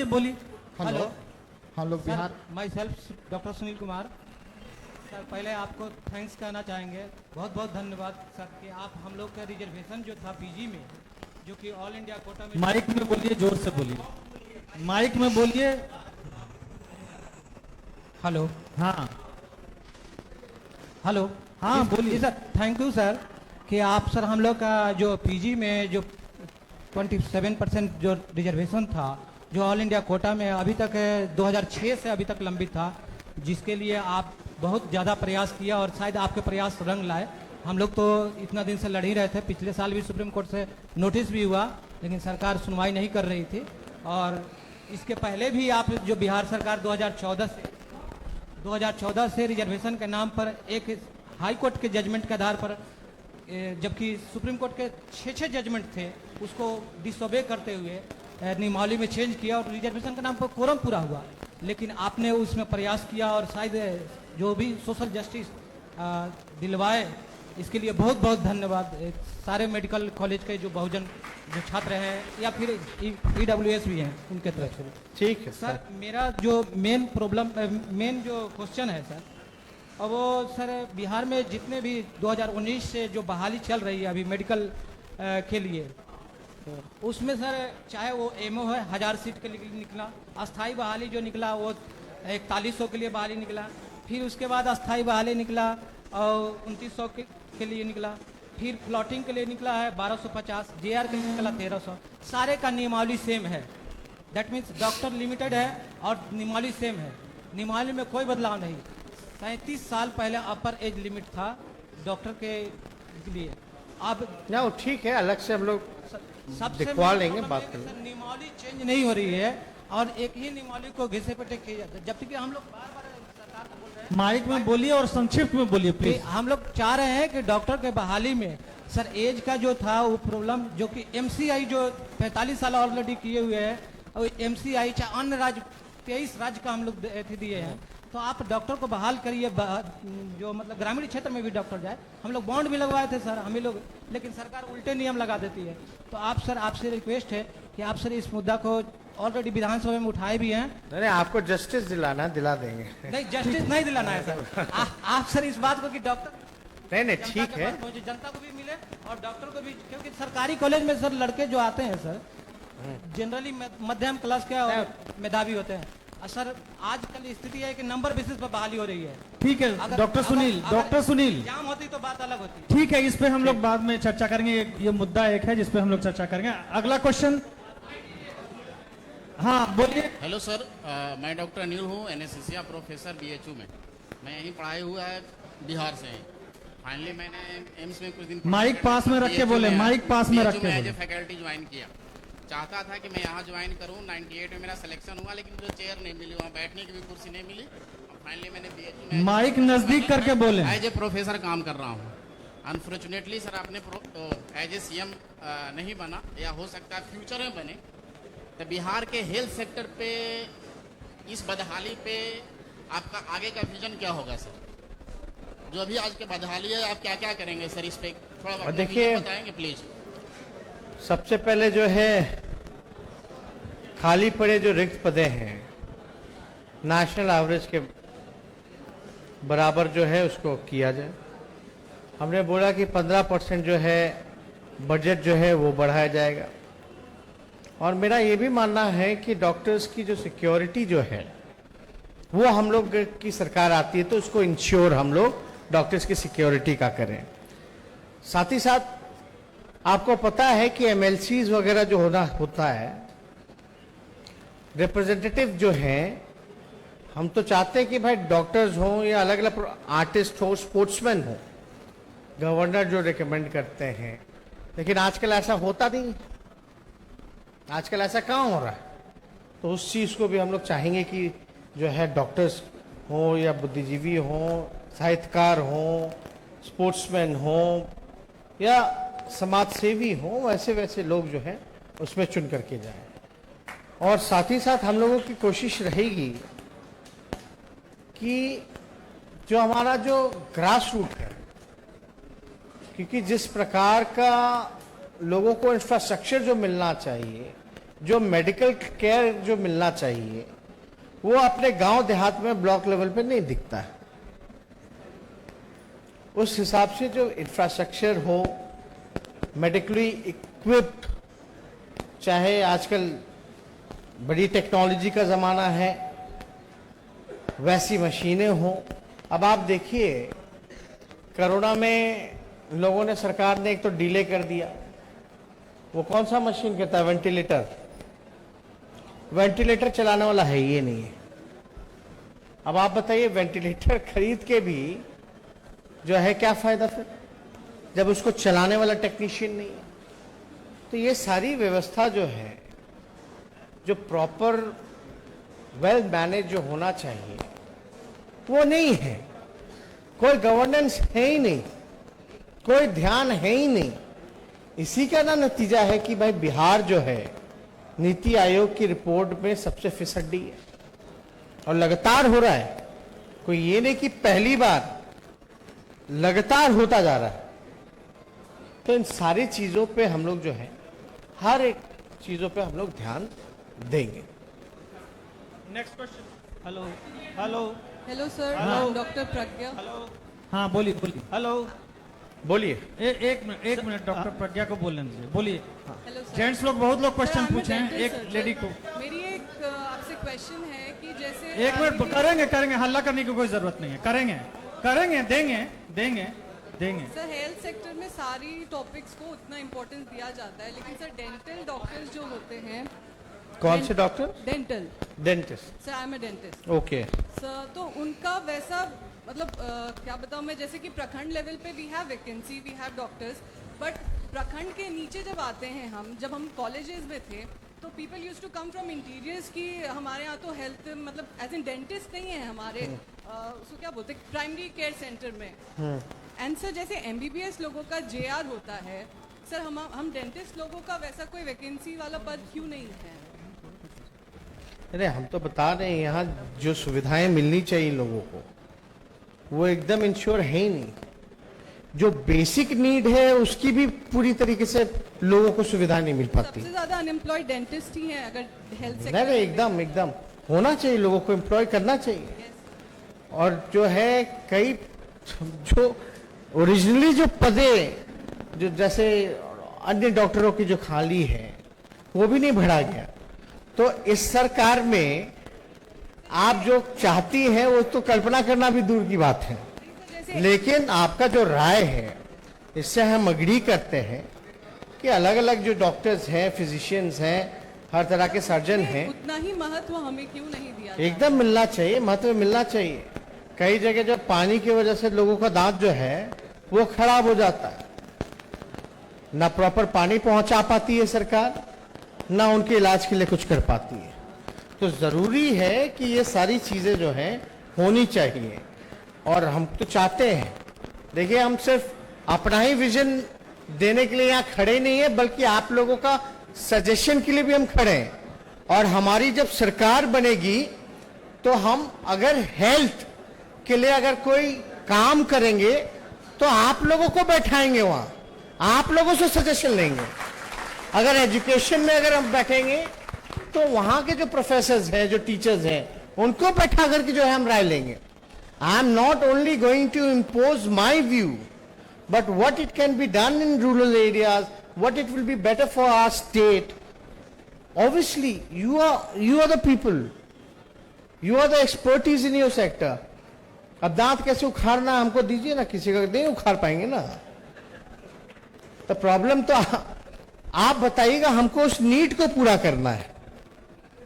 बोलिए। हेलो, हम लोग Bihar. My self doctor Sunil Kumar. Sir पहले आपको थैंक्स कहना चाहेंगे, बहुत बहुत धन्यवाद सर कि आप हम लोग का रिजर्वेशन जो था पीजी में, जो कि ऑल इंडिया कोटा में। माइक में बोलिए, जोर से बोलिए, माइक में बोलिए। हेलो, हाँ हेलो, हाँ बोलिए सर। थैंक यू सर कि आप सर हम लोग का जो पीजी में जो 27% जो रिजर्वेशन था, जो ऑल इंडिया कोटा में अभी तक 2006 से अभी तक लंबित था, जिसके लिए आप बहुत ज़्यादा प्रयास किया और शायद आपके प्रयास रंग लाए। हम लोग तो इतना दिन से लड़ ही रहे थे, पिछले साल भी सुप्रीम कोर्ट से नोटिस भी हुआ, लेकिन सरकार सुनवाई नहीं कर रही थी। और इसके पहले भी आप जो बिहार सरकार 2014 से रिजर्वेशन के नाम पर एक हाई कोर्ट के जजमेंट के आधार पर, जबकि सुप्रीम कोर्ट के 6 जजमेंट थे, उसको डिसोबे करते हुए नियमावली में चेंज किया और रिजर्वेशन के नाम पर कोरम पूरा हुआ। लेकिन आपने उसमें प्रयास किया और शायद जो भी सोशल जस्टिस दिलवाए, इसके लिए बहुत बहुत धन्यवाद। सारे मेडिकल कॉलेज के जो बहुजन जो छात्र हैं या फिर ईडब्ल्यूएस भी हैं, उनके तरफ से। ठीक है सर, मेरा जो मेन जो क्वेश्चन है सर, और वो सर बिहार में जितने भी 2019 से जो बहाली चल रही है अभी मेडिकल के लिए, उसमें सर चाहे वो एमओ है 1000 सीट के लिए निकला, अस्थाई बहाली जो निकला वो 4100 के लिए बहाली निकला, फिर उसके बाद अस्थाई बहाली निकला और 2900 के लिए निकला, फिर प्लॉटिंग के लिए निकला है 1250, जेआर के लिए निकला 1300। सारे का नियमावली सेम है। दैट मीन्स डॉक्टर लिमिटेड है और नियमावली सेम है, नियमावली में कोई बदलाव नहीं। 37 साल पहले अपर एज लिमिट था डॉक्टर के लिए। अब ना ठीक है, अलग से हम लोग सबसे दिखवा लेंगे, बात कर सर, नियमावली चेंज नहीं हो रही है और एक ही नियमावली को घिसे पिटे किया जाता है, जबकि हम लोग बार-बार सरकार को बोल रहे हैं। माइक में बोलिए और संक्षिप्त में बोलिए प्लीज। हम लोग चाह रहे हैं कि डॉक्टर के बहाली में सर एज का जो था वो प्रॉब्लम, जो कि एमसीआई जो 45 साल ऑलरेडी किए हुए हैं, और एमसीआई चाहे अन्य राज्य 23 राज्य का हम लोग दिए हैं, तो आप डॉक्टर को बहाल करिए, जो मतलब ग्रामीण क्षेत्र में भी डॉक्टर जाए। हम लोग बॉन्ड भी लगवाए थे सर, हम ही लोग, लेकिन सरकार उल्टे नियम लगा देती है। तो आप सर, आपसे रिक्वेस्ट है कि आप सर इस मुद्दा को ऑलरेडी विधानसभा में उठाए भी हैं। नहीं, आपको जस्टिस दिलाना दिला देंगे। नहीं, जस्टिस नहीं दिलाना है सर। आप सर इस बात को कि डॉक्टर नहीं ठीक है, जनता को भी मिले और डॉक्टर को भी, क्योंकि सरकारी कॉलेज में सर लड़के जो आते हैं सर जनरली मध्यम क्लास के और मेधावी होते हैं। और सर आजकल स्थिति है कि नंबर बेसिस पर बहाली हो रही है। ठीक है डॉक्टर सुनील, एग्जाम होती तो बात अलग होती। ठीक है, इस पे हम लोग बाद में चर्चा करेंगे। ये मुद्दा एक है जिस पे हम लोग चर्चा करेंगे। अगला क्वेश्चन, हाँ बोलिए। हेलो सर, मैं डॉक्टर अनिल हूँ, एनेस्थीसिया प्रोफेसर बीएचयू में। मैं यहीं पढ़ाई हुआ है, बिहार से। फाइनली मैंने एम्स में कुछ दिन माइक पास में रख के बोले, माइक पास में रख के बोले। फैकल्टी ज्वाइन किया, चाहता था कि मैं यहाँ ज्वाइन करूँ। 98 में मेरा सिलेक्शन हुआ, लेकिन मुझे चेयर नहीं मिली, वहाँ बैठने की भी कुर्सी नहीं मिली। फाइनली मैंने बीएचयू में माइक नजदीक करके बोले। एज ए प्रोफेसर काम कर रहा हूँ। अनफॉर्चुनेटली सर आपने एज ए सीएम नहीं बना, या हो सकता है फ्यूचर में बने। तो बिहार के हेल्थ सेक्टर पे, इस बदहाली पे आपका आगे का विजन क्या होगा सर? जो अभी आज के बदहाली है, आप क्या क्या करेंगे सर इस पे? थोड़ा देखिए, बताएंगे प्लीज। सबसे पहले जो है खाली पड़े जो रिक्त पदे हैं नेशनल एवरेज के बराबर जो है उसको किया जाए। हमने बोला कि 15% जो है बजट जो है वो बढ़ाया जाएगा। और मेरा ये भी मानना है कि डॉक्टर्स की जो सिक्योरिटी जो है वो हम लोग की सरकार आती है तो उसको इंश्योर हम लोग डॉक्टर्स की सिक्योरिटी का करें। साथ ही साथ आपको पता है कि एमएलसीज वगैरह जो होता है, रिप्रेजेंटेटिव जो हैं, हम तो चाहते हैं कि भाई डॉक्टर्स हों या अलग अलग आर्टिस्ट हो, स्पोर्ट्समैन हो, गवर्नर जो रिकमेंड करते हैं। लेकिन आजकल ऐसा होता नहीं, आजकल ऐसा कहाँ हो रहा है। तो उस चीज़ को भी हम लोग चाहेंगे कि जो है डॉक्टर्स हो या बुद्धिजीवी हो, साहित्यकार हो, स्पोर्ट्समैन हो या समाज सेवी हो, वैसे वैसे लोग जो है उसमें चुन करके जाएं। और साथ ही साथ हम लोगों की कोशिश रहेगी कि जो हमारा जो ग्रास रूट है, क्योंकि जिस प्रकार का लोगों को इंफ्रास्ट्रक्चर जो मिलना चाहिए, जो मेडिकल केयर जो मिलना चाहिए, वो अपने गांव देहात में ब्लॉक लेवल पे नहीं दिखता है। उस हिसाब से जो इंफ्रास्ट्रक्चर हो, मेडिकली इक्विप्ड, चाहे आजकल बड़ी टेक्नोलॉजी का ज़माना है, वैसी मशीनें हो। अब आप देखिए, कोरोना में लोगों ने, सरकार ने एक तो डिले कर दिया, वो कौन सा मशीन कहता है, वेंटिलेटर चलाने वाला है ये नहीं है। अब आप बताइए, वेंटिलेटर खरीद के भी जो है क्या फायदा फिर, जब उसको चलाने वाला टेक्नीशियन नहीं है। तो ये सारी व्यवस्था जो है, जो प्रॉपर वेल मैनेज जो होना चाहिए, वो नहीं है। कोई गवर्नेंस है ही नहीं, कोई ध्यान है ही नहीं। इसी का ना नतीजा है कि भाई बिहार जो है नीति आयोग की रिपोर्ट में सबसे फिसड्डी है और लगातार हो रहा है। कोई ये नहीं कि पहली बार, लगातार होता जा रहा है। तो इन सारी चीजों पे हम लोग जो है, हर एक चीजों पे हम लोग ध्यान देंगे। Next question. Hello hello hello sir, doctor Pragya. Hello, हाँ बोलिए बोलिए। हेलो बोलिए। एक मिनट डॉक्टर प्रज्ञा को बोलने दीजिए, बोलिए। Hello sir. जेंट्स लोग बहुत लोग क्वेश्चन सर, पूछे हैं, मैं एक डेंटिस्ट लेडी को। मेरी एक आपसे क्वेश्चन है कि जैसे एक मिनट, करेंगे, हल्ला करने की कोई जरूरत नहीं है, करेंगे, देंगे। सर, हेल्थ सेक्टर में सारी टॉपिक्स को उतना इम्पोर्टेंस दिया जाता है, लेकिन सर डेंटल डॉक्टर्स जो होते हैं। कौन से doctor? Dental dentist. Sir, I am a dentist. Okay sir, तो उनका वैसा मतलब क्या बताऊं मैं, जैसे कि प्रखंड लेवल पे we have vacancy, we have doctors, but प्रखंड के नीचे जब आते हैं जब हम कॉलेजेस में थे, तो people use to come from interiors की हमारे यहाँ तो हेल्थ मतलब एज इन डेंटिस्ट नहीं है हमारे, उसको क्या बोलते हैं, प्राइमरी केयर सेंटर में। एंड सर, जैसे एमबीबीएस लोगों का जेआर होता है, सर हम डेंटिस्ट लोगों का वैसा कोई वैकेंसी वाला पद क्यों नहीं है? अरे हम तो बता रहे हैं, यहाँ जो सुविधाएं मिलनी चाहिए लोगों को वो एकदम इंश्योर है ही नहीं। जो बेसिक नीड है उसकी भी पूरी तरीके से लोगों को सुविधा नहीं मिल पाती। सबसे ज्यादा अनएम्प्लॉयड डेंटिस्ट ही है अगर हेल्थ नहीं सेक्टर नहीं, एकदम एकदम होना चाहिए, लोगों को एम्प्लॉय करना चाहिए। और जो है कई जो ओरिजिनली जो पदे जो जैसे अन्य डॉक्टरों की जो खाली है वो भी नहीं भरा गया। तो इस सरकार में आप जो चाहती हैं वो तो कल्पना करना भी दूर की बात है, लेकिन आपका जो राय है इससे हम अग्री करते हैं कि अलग अलग जो डॉक्टर्स हैं, फिजिशियंस हैं, हर तरह के सर्जन हैं, उतना ही महत्व हमें क्यों नहीं दिया? एकदम मिलना चाहिए, महत्व मिलना चाहिए। कई जगह जो पानी की वजह से लोगों का दांत जो है वो खराब हो जाता है, ना प्रॉपर पानी पहुंचा पाती है सरकार, ना उनके इलाज के लिए कुछ कर पाती है। तो जरूरी है कि ये सारी चीजें जो हैं होनी चाहिए। और हम तो चाहते हैं, देखिए हम सिर्फ अपना ही विजन देने के लिए यहाँ खड़े नहीं है, बल्कि आप लोगों का सजेशन के लिए भी हम खड़े हैं। और हमारी जब सरकार बनेगी तो हम अगर हेल्थ के लिए अगर कोई काम करेंगे तो आप लोगों को बैठाएंगे वहां, आप लोगों से सजेशन लेंगे। अगर एजुकेशन में अगर हम बैठेंगे तो वहां के जो प्रोफेसर्स हैं, जो टीचर्स हैं, उनको बैठा करके जो है हम राय लेंगे। I am not only going to impose my view, but what it can be done in rural areas, what it will be better for our state. Obviously you are the people, you are the expertise in your sector. अब दांत कैसे उखाड़ना हमको दीजिए ना, किसी का नहीं उखाड़ पाएंगे ना। तो प्रॉब्लम तो आप बताइएगा, हमको उस नीड को पूरा करना है,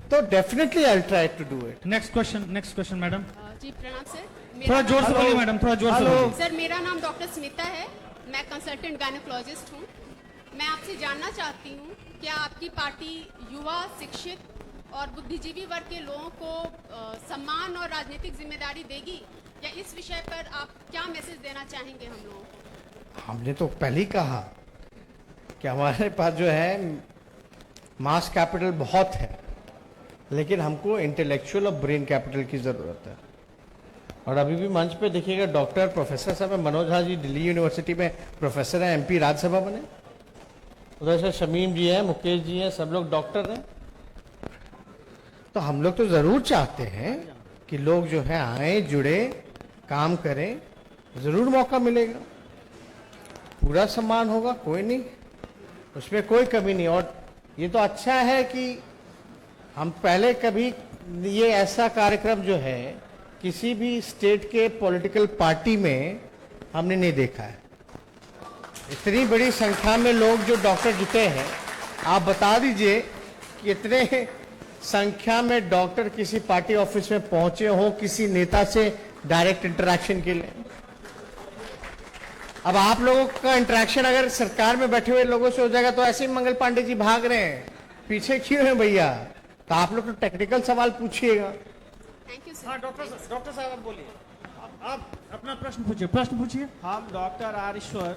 तो definitely I will try to do it. Next question madam. जी प्रणाम सर। थोड़ा जोर से बोलिए मैडम, थोड़ा जोर से बोलिए। सर मेरा नाम डॉक्टर स्मिता है, मैं कंसल्टेंट गायनेकोलॉजिस्ट हूँ। मैं आपसे जानना चाहती हूँ, क्या आपकी पार्टी युवा, शिक्षित और बुद्धिजीवी वर्ग के लोगों को सम्मान और राजनीतिक जिम्मेदारी देगी, या इस विषय पर आप क्या मैसेज देना चाहेंगे हम लोगों को? हमने तो पहले ही कहा कि हमारे पास जो है मास कैपिटल बहुत है, लेकिन हमको इंटेलेक्चुअल और ब्रेन कैपिटल की जरूरत है। और अभी भी मंच पे देखिएगा डॉक्टर प्रोफेसर साहब है, मनोज झा जी दिल्ली यूनिवर्सिटी में प्रोफेसर हैं, MP राज्यसभा बने, उधर से शमीम जी हैं, मुकेश जी हैं, सब लोग डॉक्टर हैं। तो हम लोग तो जरूर चाहते हैं कि लोग जो है आए, जुड़े, काम करें, जरूर मौका मिलेगा, पूरा सम्मान होगा, कोई नहीं, उसमें कोई कमी नहीं। और ये तो अच्छा है कि हम पहले कभी ये ऐसा कार्यक्रम जो है किसी भी स्टेट के पॉलिटिकल पार्टी में हमने नहीं देखा है। इतनी बड़ी संख्या में लोग जो डॉक्टर जुटे हैं, आप बता दीजिए कितने संख्या में डॉक्टर किसी पार्टी ऑफिस में पहुंचे हों किसी नेता से डायरेक्ट इंटरेक्शन के लिए। अब आप लोगों का इंटरेक्शन अगर सरकार में बैठे हुए लोगों से हो जाएगा तो ऐसे ही मंगल पांडे जी भाग रहे हैं, पीछे क्यों हैं भैया? तो आप लोग तो टेक्निकल सवाल पूछिएगा। हाँ डॉक्टर साहब आप बोलिए, आप अपना प्रश्न पूछिए। हम डॉक्टर आर ईश्वर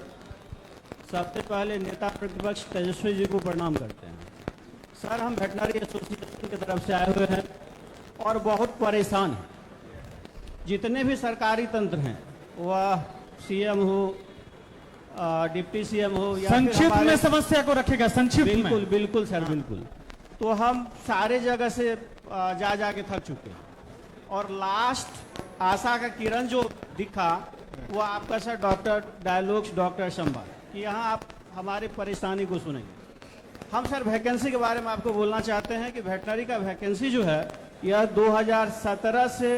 सबसे पहले नेता प्रतिपक्ष तेजस्वी जी को प्रणाम करते हैं। सर हम वेटनरी एसोसिएशन की तरफ से आए हुए हैं और बहुत परेशान हैं। जितने भी सरकारी तंत्र हैं, वह CM हो, डिप्टी CM हो, या संक्षिप्त में समस्या को रखेगा, संक्षिप्त में। बिल्कुल सर, बिल्कुल। तो हम सारे जगह से जा के थक चुके हैं, और लास्ट आशा का किरण जो दिखा वो आपका सर डॉक्टर डायलॉग्स डॉक्टर शंबा, कि यहाँ आप हमारी परेशानी को सुनेंगे। हम सर वैकेंसी के बारे में आपको बोलना चाहते हैं कि वेटनरी का वैकेंसी जो है यह 2017 से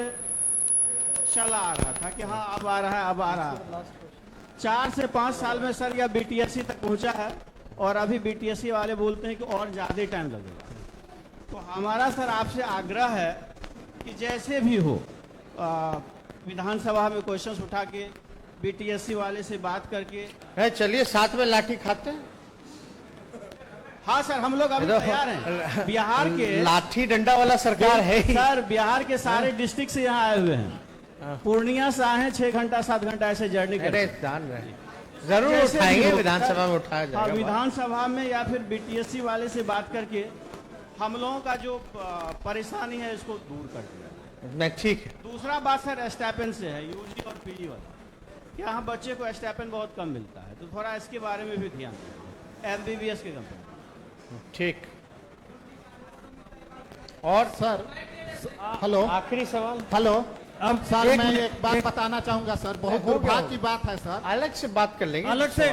चला आ रहा था कि हाँ अब आ रहा है। 4 से 5 साल में सर यह BTSC तक पहुंचा है, और अभी BTSC वाले बोलते हैं कि और ज़्यादा टाइम लगेगा। तो हमारा सर आपसे आग्रह है कि जैसे भी हो विधानसभा में क्वेश्चंस उठा के BTSC वाले से बात करके चलिए साथ में लाठी खाते हैं। हाँ सर, हम लोग अभी तैयार हैं। बिहार के लाठी डंडा वाला सरकार है ही। सर बिहार के सारे डिस्ट्रिक्ट से यहाँ आए हुए हैं, पूर्णिया से आए हैं, 6 घंटा 7 घंटा ऐसे जर्नी करते हैं। जरूर उठाएंगे, विधानसभा में उठाया जाएगा। हाँ, विधानसभा में या फिर BTSC वाले से बात करके हम लोगों का जो परेशानी है इसको दूर कर दिया। नहीं ठीक है। दूसरा बात सर स्टाइपेंड से है, UG और PG वाला। यहाँ बच्चे को स्टाइपेंड बहुत कम मिलता है, तो थोड़ा इसके बारे में भी ध्यान दें, MBBS के कंपेयर। ठीक। और सर हेलो, आखिरी सवाल। हेलो। अब सर मैं एक बात बताना चाहूंगा सर, बहुत दुर्भाग्य की बात है सर। अलग से बात कर लेंगे, अलग से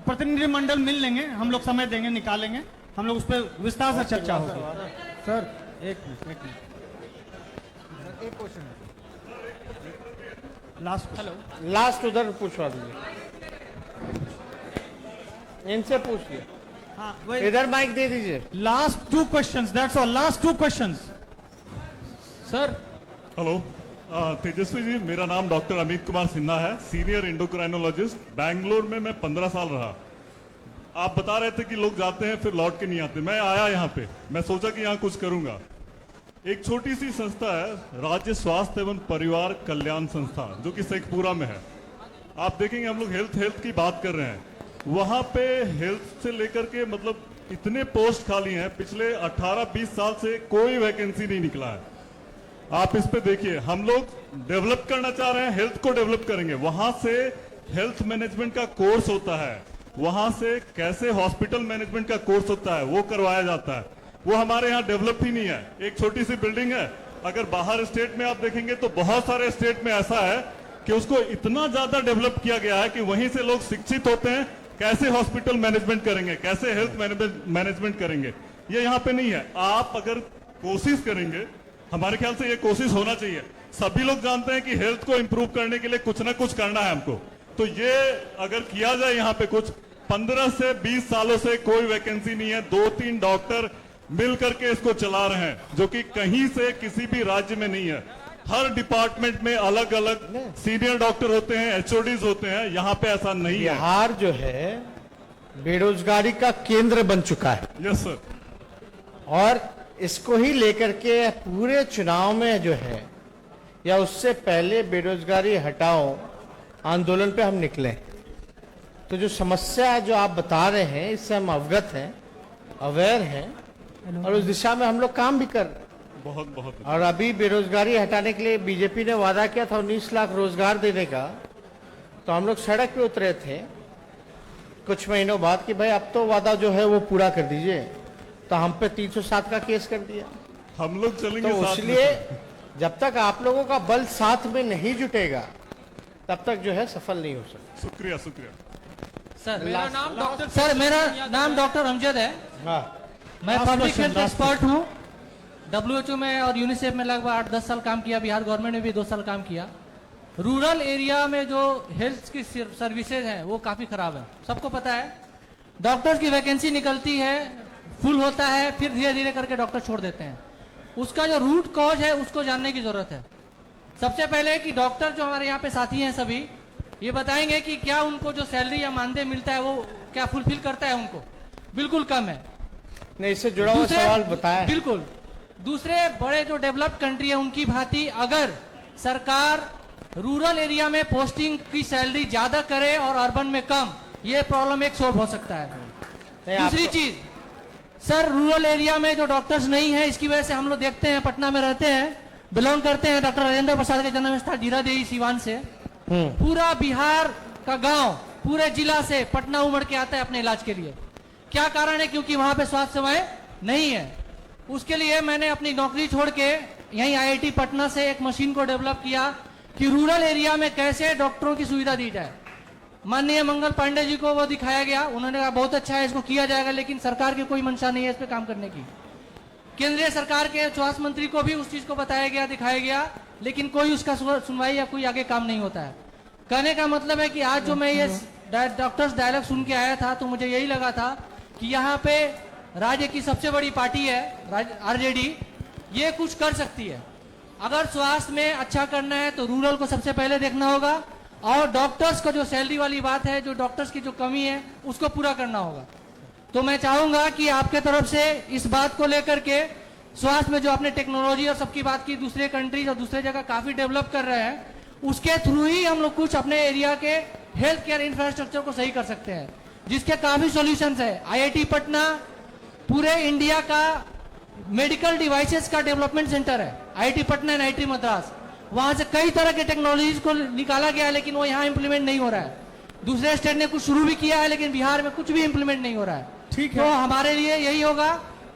प्रतिनिधि मंडल मिल लेंगे, हम लोग समय देंगे, निकालेंगे, हम लोग उस पर विस्तार से चर्चा होगी। सर एक मिनट एक क्वेश्चन है लास्ट। हेलो, लास्ट उधर पूछवा दीजिए, इनसे पूछिए। हाँ, इधर माइक दे दीजिए। Last 2 questions, that's all, last 2 questions. Sir hello Tejasvi ji, मेरा नाम डॉक्टर अमित कुमार सिन्हा है, सीनियर एंडोक्राइनोलॉजिस्ट। बैंगलोर में मैं 15 साल रहा। आप बता रहे थे कि लोग जाते हैं फिर लौट के नहीं आते। मैं आया यहाँ पे, मैं सोचा कि यहाँ कुछ करूंगा। एक छोटी सी संस्था है, राज्य स्वास्थ्य एवं परिवार कल्याण संस्था, जो कि शेखपुरा में है। आप देखेंगे हम लोग हेल्थ की बात कर रहे हैं, वहां पे हेल्थ से लेकर के मतलब इतने पोस्ट खाली हैं, पिछले 18-20 साल से कोई वैकेंसी नहीं निकला है। आप इस पे देखिए, हम लोग डेवलप करना चाह रहे हैं, हेल्थ को डेवलप करेंगे, वहां से हेल्थ मैनेजमेंट का कोर्स होता है, वहां से कैसे हॉस्पिटल मैनेजमेंट का कोर्स होता है वो करवाया जाता है। वो हमारे यहाँ डेवलप ही नहीं है। एक छोटी सी बिल्डिंग है, अगर बाहर स्टेट में आप देखेंगे तो बहुत सारे स्टेट में ऐसा है कि उसको इतना ज्यादा डेवलप किया गया है कि वहीं से लोग शिक्षित होते हैं, कैसे हॉस्पिटल मैनेजमेंट करेंगे, कैसे हेल्थ मैनेजमेंट करेंगे। ये यहाँ पे नहीं है। आप अगर कोशिश करेंगे, हमारे ख्याल से ये कोशिश होना चाहिए। सभी लोग जानते हैं कि हेल्थ को इंप्रूव करने के लिए कुछ ना कुछ करना है हमको, तो ये अगर किया जाए यहाँ पे कुछ। 15 से 20 सालों से कोई वैकेंसी नहीं है, 2-3 डॉक्टर मिल करके इसको चला रहे हैं, जो कि कहीं से किसी भी राज्य में नहीं है। हर डिपार्टमेंट में अलग अलग सीनियर डॉक्टर होते हैं, HODs होते हैं, यहाँ पे ऐसा नहीं है। बिहार जो है बेरोजगारी का केंद्र बन चुका है। Yes sir. और इसको ही लेकर के पूरे चुनाव में जो है या उससे पहले बेरोजगारी हटाओ आंदोलन पे हम निकले। तो जो समस्या जो आप बता रहे हैं, इससे हम अवगत हैं, अवेयर हैं, और उस दिशा में हम लोग काम भी कर रहे हैं। बहुत बहुत। और अभी बेरोजगारी हटाने के लिए बीजेपी ने वादा किया था 19 लाख रोजगार देने का, तो हम लोग सड़क पे उतरे थे कुछ महीनों बाद कि भाई अब तो वादा जो है वो पूरा कर दीजिए, तो हम पे 307 का केस कर दिया। हम लोग चलेंगे तो साथ इसलिए में। जब तक आप लोगों का बल साथ में नहीं जुटेगा तब तक जो है सफल नहीं हो सकता। शुक्रिया शुक्रिया। सर मेरा नाम डॉक्टर अमजद है। हाँ। मैं पब्लिक हेल्थ एक्सपर्ट हूँ। WHO में और यूनिसेफ में लगभग 8-10 साल काम किया, बिहार गवर्नमेंट में भी 2 साल काम किया। रूरल एरिया में जो हेल्थ की सर्विसेज हैं वो काफ़ी ख़राब है, सबको पता है। डॉक्टर्स की वैकेंसी निकलती है, फुल होता है, फिर धीरे धीरे करके डॉक्टर छोड़ देते हैं। उसका जो रूट कॉज है उसको जानने की ज़रूरत है। सबसे पहले कि डॉक्टर जो हमारे यहाँ पे साथी हैं सभी ये बताएंगे कि क्या उनको जो सैलरी या मानदेय मिलता है वो क्या फुलफिल करता है उनको? बिल्कुल कम है। नहीं, इससे जुड़ा हुआ सवाल बताया। बिल्कुल। दूसरे बड़े जो डेवलप्ड कंट्री है उनकी भांति अगर सरकार रूरल एरिया में पोस्टिंग की सैलरी ज्यादा करे और अर्बन में कम, ये प्रॉब्लम एक सॉल्व हो सकता है। दूसरी चीज, सर रूरल एरिया में जो डॉक्टर्स नहीं है, इसकी वजह से हम लोग देखते हैं, पटना में रहते हैं, बिलोंग करते हैं, डॉक्टर राजेंद्र प्रसाद के जन्म स्थल जीरादेई सीवान से। पूरा बिहार का गांव पूरे जिला से पटना उमड़ के आता है अपने इलाज के लिए। क्या कारण है? क्योंकि वहां पे स्वास्थ्य सेवाएं नहीं है। उसके लिए मैंने अपनी नौकरी छोड़ के यहीं IIT पटना से एक मशीन को डेवलप किया कि रूरल एरिया में कैसे डॉक्टरों की सुविधा दी जाए। माननीय मंगल पांडे जी को वो दिखाया गया, उन्होंने कहा बहुत अच्छा है, इसको किया जाएगा, लेकिन सरकार की कोई मंशा नहीं है इस पे काम करने की। केंद्रीय सरकार के स्वास्थ्य मंत्री को भी उस चीज को बताया गया, दिखाया गया, लेकिन कोई उसका सुनवाई या कोई आगे काम नहीं होता है। कहने का मतलब है कि आज जो मैं ये डॉक्टर्स डायलॉग सुन के आया था तो मुझे यही लगा था कि यहाँ पे राज्य की सबसे बड़ी पार्टी है RJD, ये कुछ कर सकती है। अगर स्वास्थ्य में अच्छा करना है तो रूरल को सबसे पहले देखना होगा, और डॉक्टर्स का जो सैलरी वाली बात है, जो डॉक्टर्स की जो कमी है उसको पूरा करना होगा। तो मैं चाहूंगा कि आपके तरफ से इस बात को लेकर के स्वास्थ्य में जो आपने टेक्नोलॉजी और सबकी बात की, दूसरे कंट्रीज और दूसरे जगह काफी डेवलप कर रहे हैं, उसके थ्रू ही हम लोग कुछ अपने एरिया के हेल्थ केयर इंफ्रास्ट्रक्चर को सही कर सकते हैं, जिसके काफी सॉल्यूशंस है। IIT पटना पूरे इंडिया का मेडिकल डिवाइसेस का डेवलपमेंट सेंटर है, IIT Patna and IIT Madras. वहां से कई तरह के टेक्नोलॉजीज को निकाला गया है, लेकिन वो यहाँ इम्प्लीमेंट नहीं हो रहा है। दूसरे स्टेट ने कुछ शुरू भी किया है, लेकिन बिहार में कुछ भी इम्प्लीमेंट नहीं हो रहा है। ठीक है, तो हमारे लिए यही होगा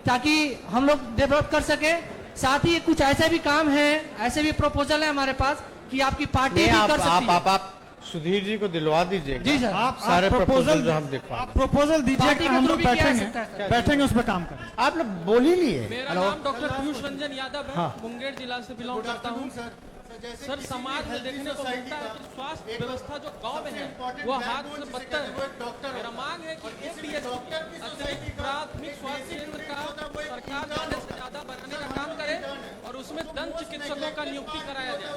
ताकि हम लोग डेवलप कर सके। साथ ही कुछ ऐसे भी काम है, ऐसे भी प्रपोजल है हमारे पास कि आपकी पार्टी भी कर सकती है। आप सुधीर जी को दिलवा दीजिए। जी सर, आप सारे प्रपोजल जो हम आप प्रपोजल दीजिए, हम लोग बैठेंगे उस पर काम करें। आप लोग बोल ही लिए। मेरा नाम डॉक्टर पीयूष रंजन यादव है, मुंगेर जिला से बिलोंग करता हूँ। सर, समाज में देखने को मिलता है कि स्वास्थ्य व्यवस्था जो गांव में है वो हाथ से बदतर है। मेरा मांग है कि अतिरिक्त प्राथमिक स्वास्थ्य केंद्र का सरकार ज्यादा से ज्यादा बनाने का काम करे और उसमें दंत चिकित्सकों का नियुक्ति कराया जाए।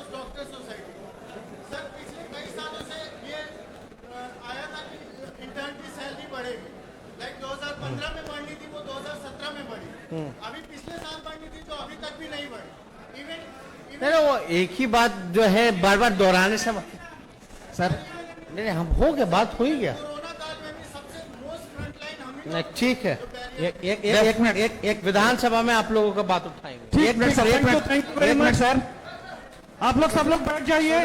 सर, पिछले कई सालों से ये आया था कि इंटर्न की सैलरी बढ़ेगी, लाइक 2015 में बढ़नी थी, वो 2017 में बढ़ी। अभी पिछले साल बढ़नी थी, जो अभी तक भी नहीं बढ़ी। इवन नहीं, वो एक ही बात जो है बार बार दोहराने से सर, नहीं हम हो गया, बात हो ही गया। नहीं, ठीक है, एक मिनट, एक विधानसभा में आप लोगों का बात उठाएंगे। एक मिनट सर, आप लोग सब लोग बैठ जाइए,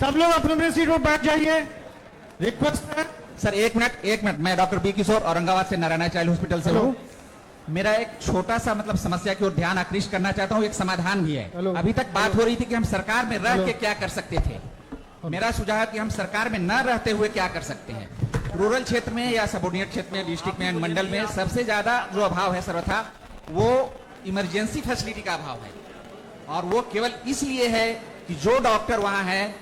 सब लोग अपने सीट पर बैठ जाइए। रिक्वेस्ट है सर, एक मिनट। मैं डॉक्टर बी किशोर औरंगाबाद से नारायण चाइल्ड हॉस्पिटल से हूँ। मेरा एक छोटा सा मतलब समस्या की ओर ध्यान आकृष्ट करना चाहता हूँ, एक समाधान भी है। अभी तक बात हो रही थी कि हम सरकार में रह के क्या कर सकते थे। मेरा सुझाव है कि हम सरकार में न रहते हुए क्या कर सकते हैं। रूरल क्षेत्र में या सबऑर्डिनेट क्षेत्र में, डिस्ट्रिक्ट में, मंडल में सबसे ज्यादा जो अभाव है सर्वथा वो इमरजेंसी फैसिलिटी का अभाव है। और वो केवल इसलिए है कि जो डॉक्टर वहां है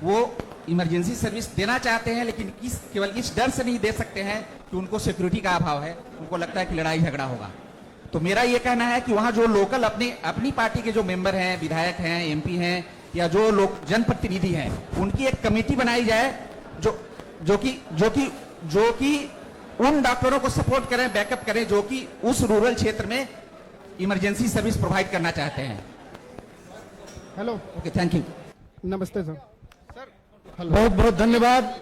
वो इमरजेंसी सर्विस देना चाहते हैं, लेकिन केवल इस डर से नहीं दे सकते हैं कि उनको सिक्योरिटी का अभाव है। उनको लगता है कि लड़ाई झगड़ा होगा। तो मेरा ये कहना है कि वहां जो लोकल अपनी पार्टी के जो मेंबर हैं, विधायक हैं, एमपी हैं या जो लोग जनप्रतिनिधि हैं, उनकी एक कमेटी बनाई जाए जो कि उन डॉक्टरों को सपोर्ट करें, बैकअप करें जो कि उस रूरल क्षेत्र में इमरजेंसी सर्विस प्रोवाइड करना चाहते हैं। Hello, okay, thank you. नमस्ते सर। बहुत बहुत धन्यवाद।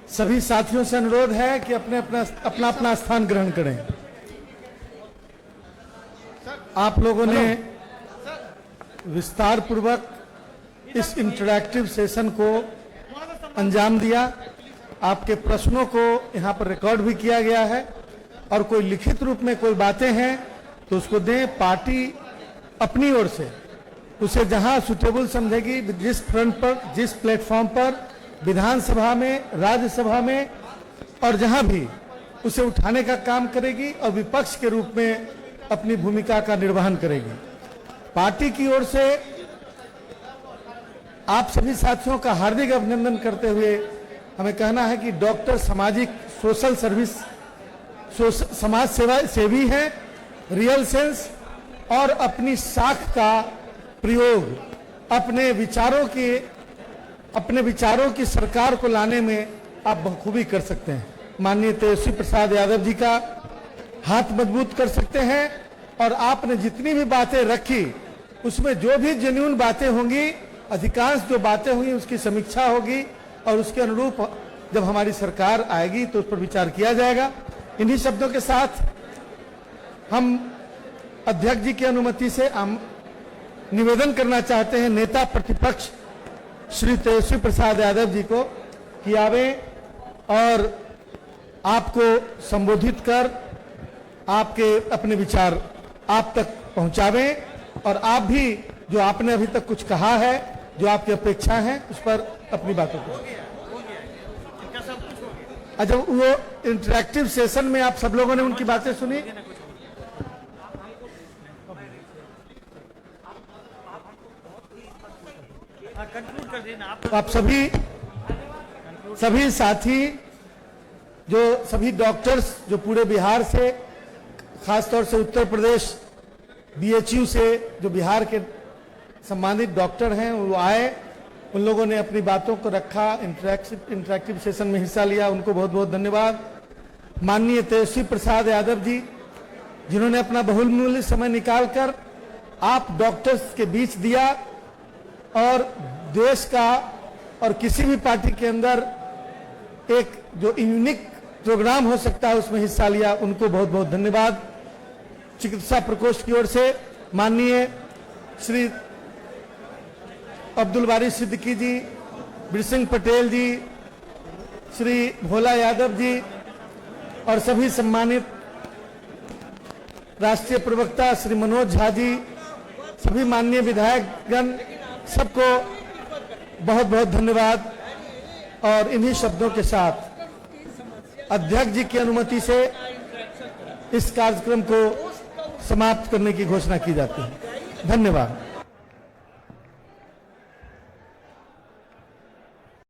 सभी साथियों से अनुरोध है कि अपना स्थान ग्रहण करें। आप लोगों ने विस्तार पूर्वक इस इंटरैक्टिव सेशन को अंजाम दिया। आपके प्रश्नों को यहाँ पर रिकॉर्ड भी किया गया है और कोई लिखित रूप में कोई बातें हैं तो उसको दें। पार्टी अपनी ओर से उसे जहां सुटेबल समझेगी, जिस फ्रंट पर, जिस प्लेटफॉर्म पर, विधानसभा में, राज्यसभा में और जहां भी उसे उठाने का काम करेगी और विपक्ष के रूप में अपनी भूमिका का निर्वहन करेगी। पार्टी की ओर से आप सभी साथियों का हार्दिक अभिनंदन करते हुए हमें कहना है कि डॉक्टर सामाजिक सोशल सर्विस समाज सेवा सेवी है, रियल सेंस, और अपनी साख का प्रयोग अपने विचारों की सरकार को लाने में आप बखूबी कर सकते हैं। माननीय तेजस्वी प्रसाद यादव जी का हाथ मजबूत कर सकते हैं और आपने जितनी भी बातें रखी उसमें जो भी जेन्युइन बातें होंगी, अधिकांश जो बातें होंगी उसकी समीक्षा होगी और उसके अनुरूप जब हमारी सरकार आएगी तो उस पर विचार किया जाएगा। इन्हीं शब्दों के साथ हम अध्यक्ष जी की अनुमति से हम निवेदन करना चाहते हैं नेता प्रतिपक्ष श्री तेजस्वी प्रसाद यादव जी को कि आवे और आपको संबोधित कर आपके अपने विचार आप तक पहुंचावें और आप भी जो आपने अभी तक कुछ कहा है, जो आपकी अपेक्षा है, उस पर अपनी बातों को। अच्छा, वो इंटरैक्टिव सेशन में आप सब लोगों ने उनकी बातें सुनी। आप सभी साथी जो सभी डॉक्टर्स जो पूरे बिहार से, खासतौर से उत्तर प्रदेश बीएचयू से जो बिहार के सम्मानित डॉक्टर हैं वो आए, उन लोगों ने अपनी बातों को रखा, इंटरैक्टिव सेशन में हिस्सा लिया, उनको बहुत बहुत धन्यवाद। माननीय तेजस्वी प्रसाद यादव जी जिन्होंने अपना बहुमूल्य समय निकालकर आप डॉक्टर्स के बीच दिया और देश का और किसी भी पार्टी के अंदर एक जो यूनिक प्रोग्राम हो सकता है उसमें हिस्सा लिया, उनको बहुत बहुत धन्यवाद। चिकित्सा प्रकोष्ठ की ओर से माननीय श्री अब्दुल बारी सिद्दीकी जी, बिरसिंह पटेल जी, श्री भोला यादव जी और सभी सम्मानित राष्ट्रीय प्रवक्ता श्री मनोज झा जी, सभी माननीय विधायकगण, सबको बहुत बहुत धन्यवाद। और इन्हीं शब्दों के साथ अध्यक्ष जी की अनुमति से इस कार्यक्रम को समाप्त करने की घोषणा की जाती है। धन्यवाद।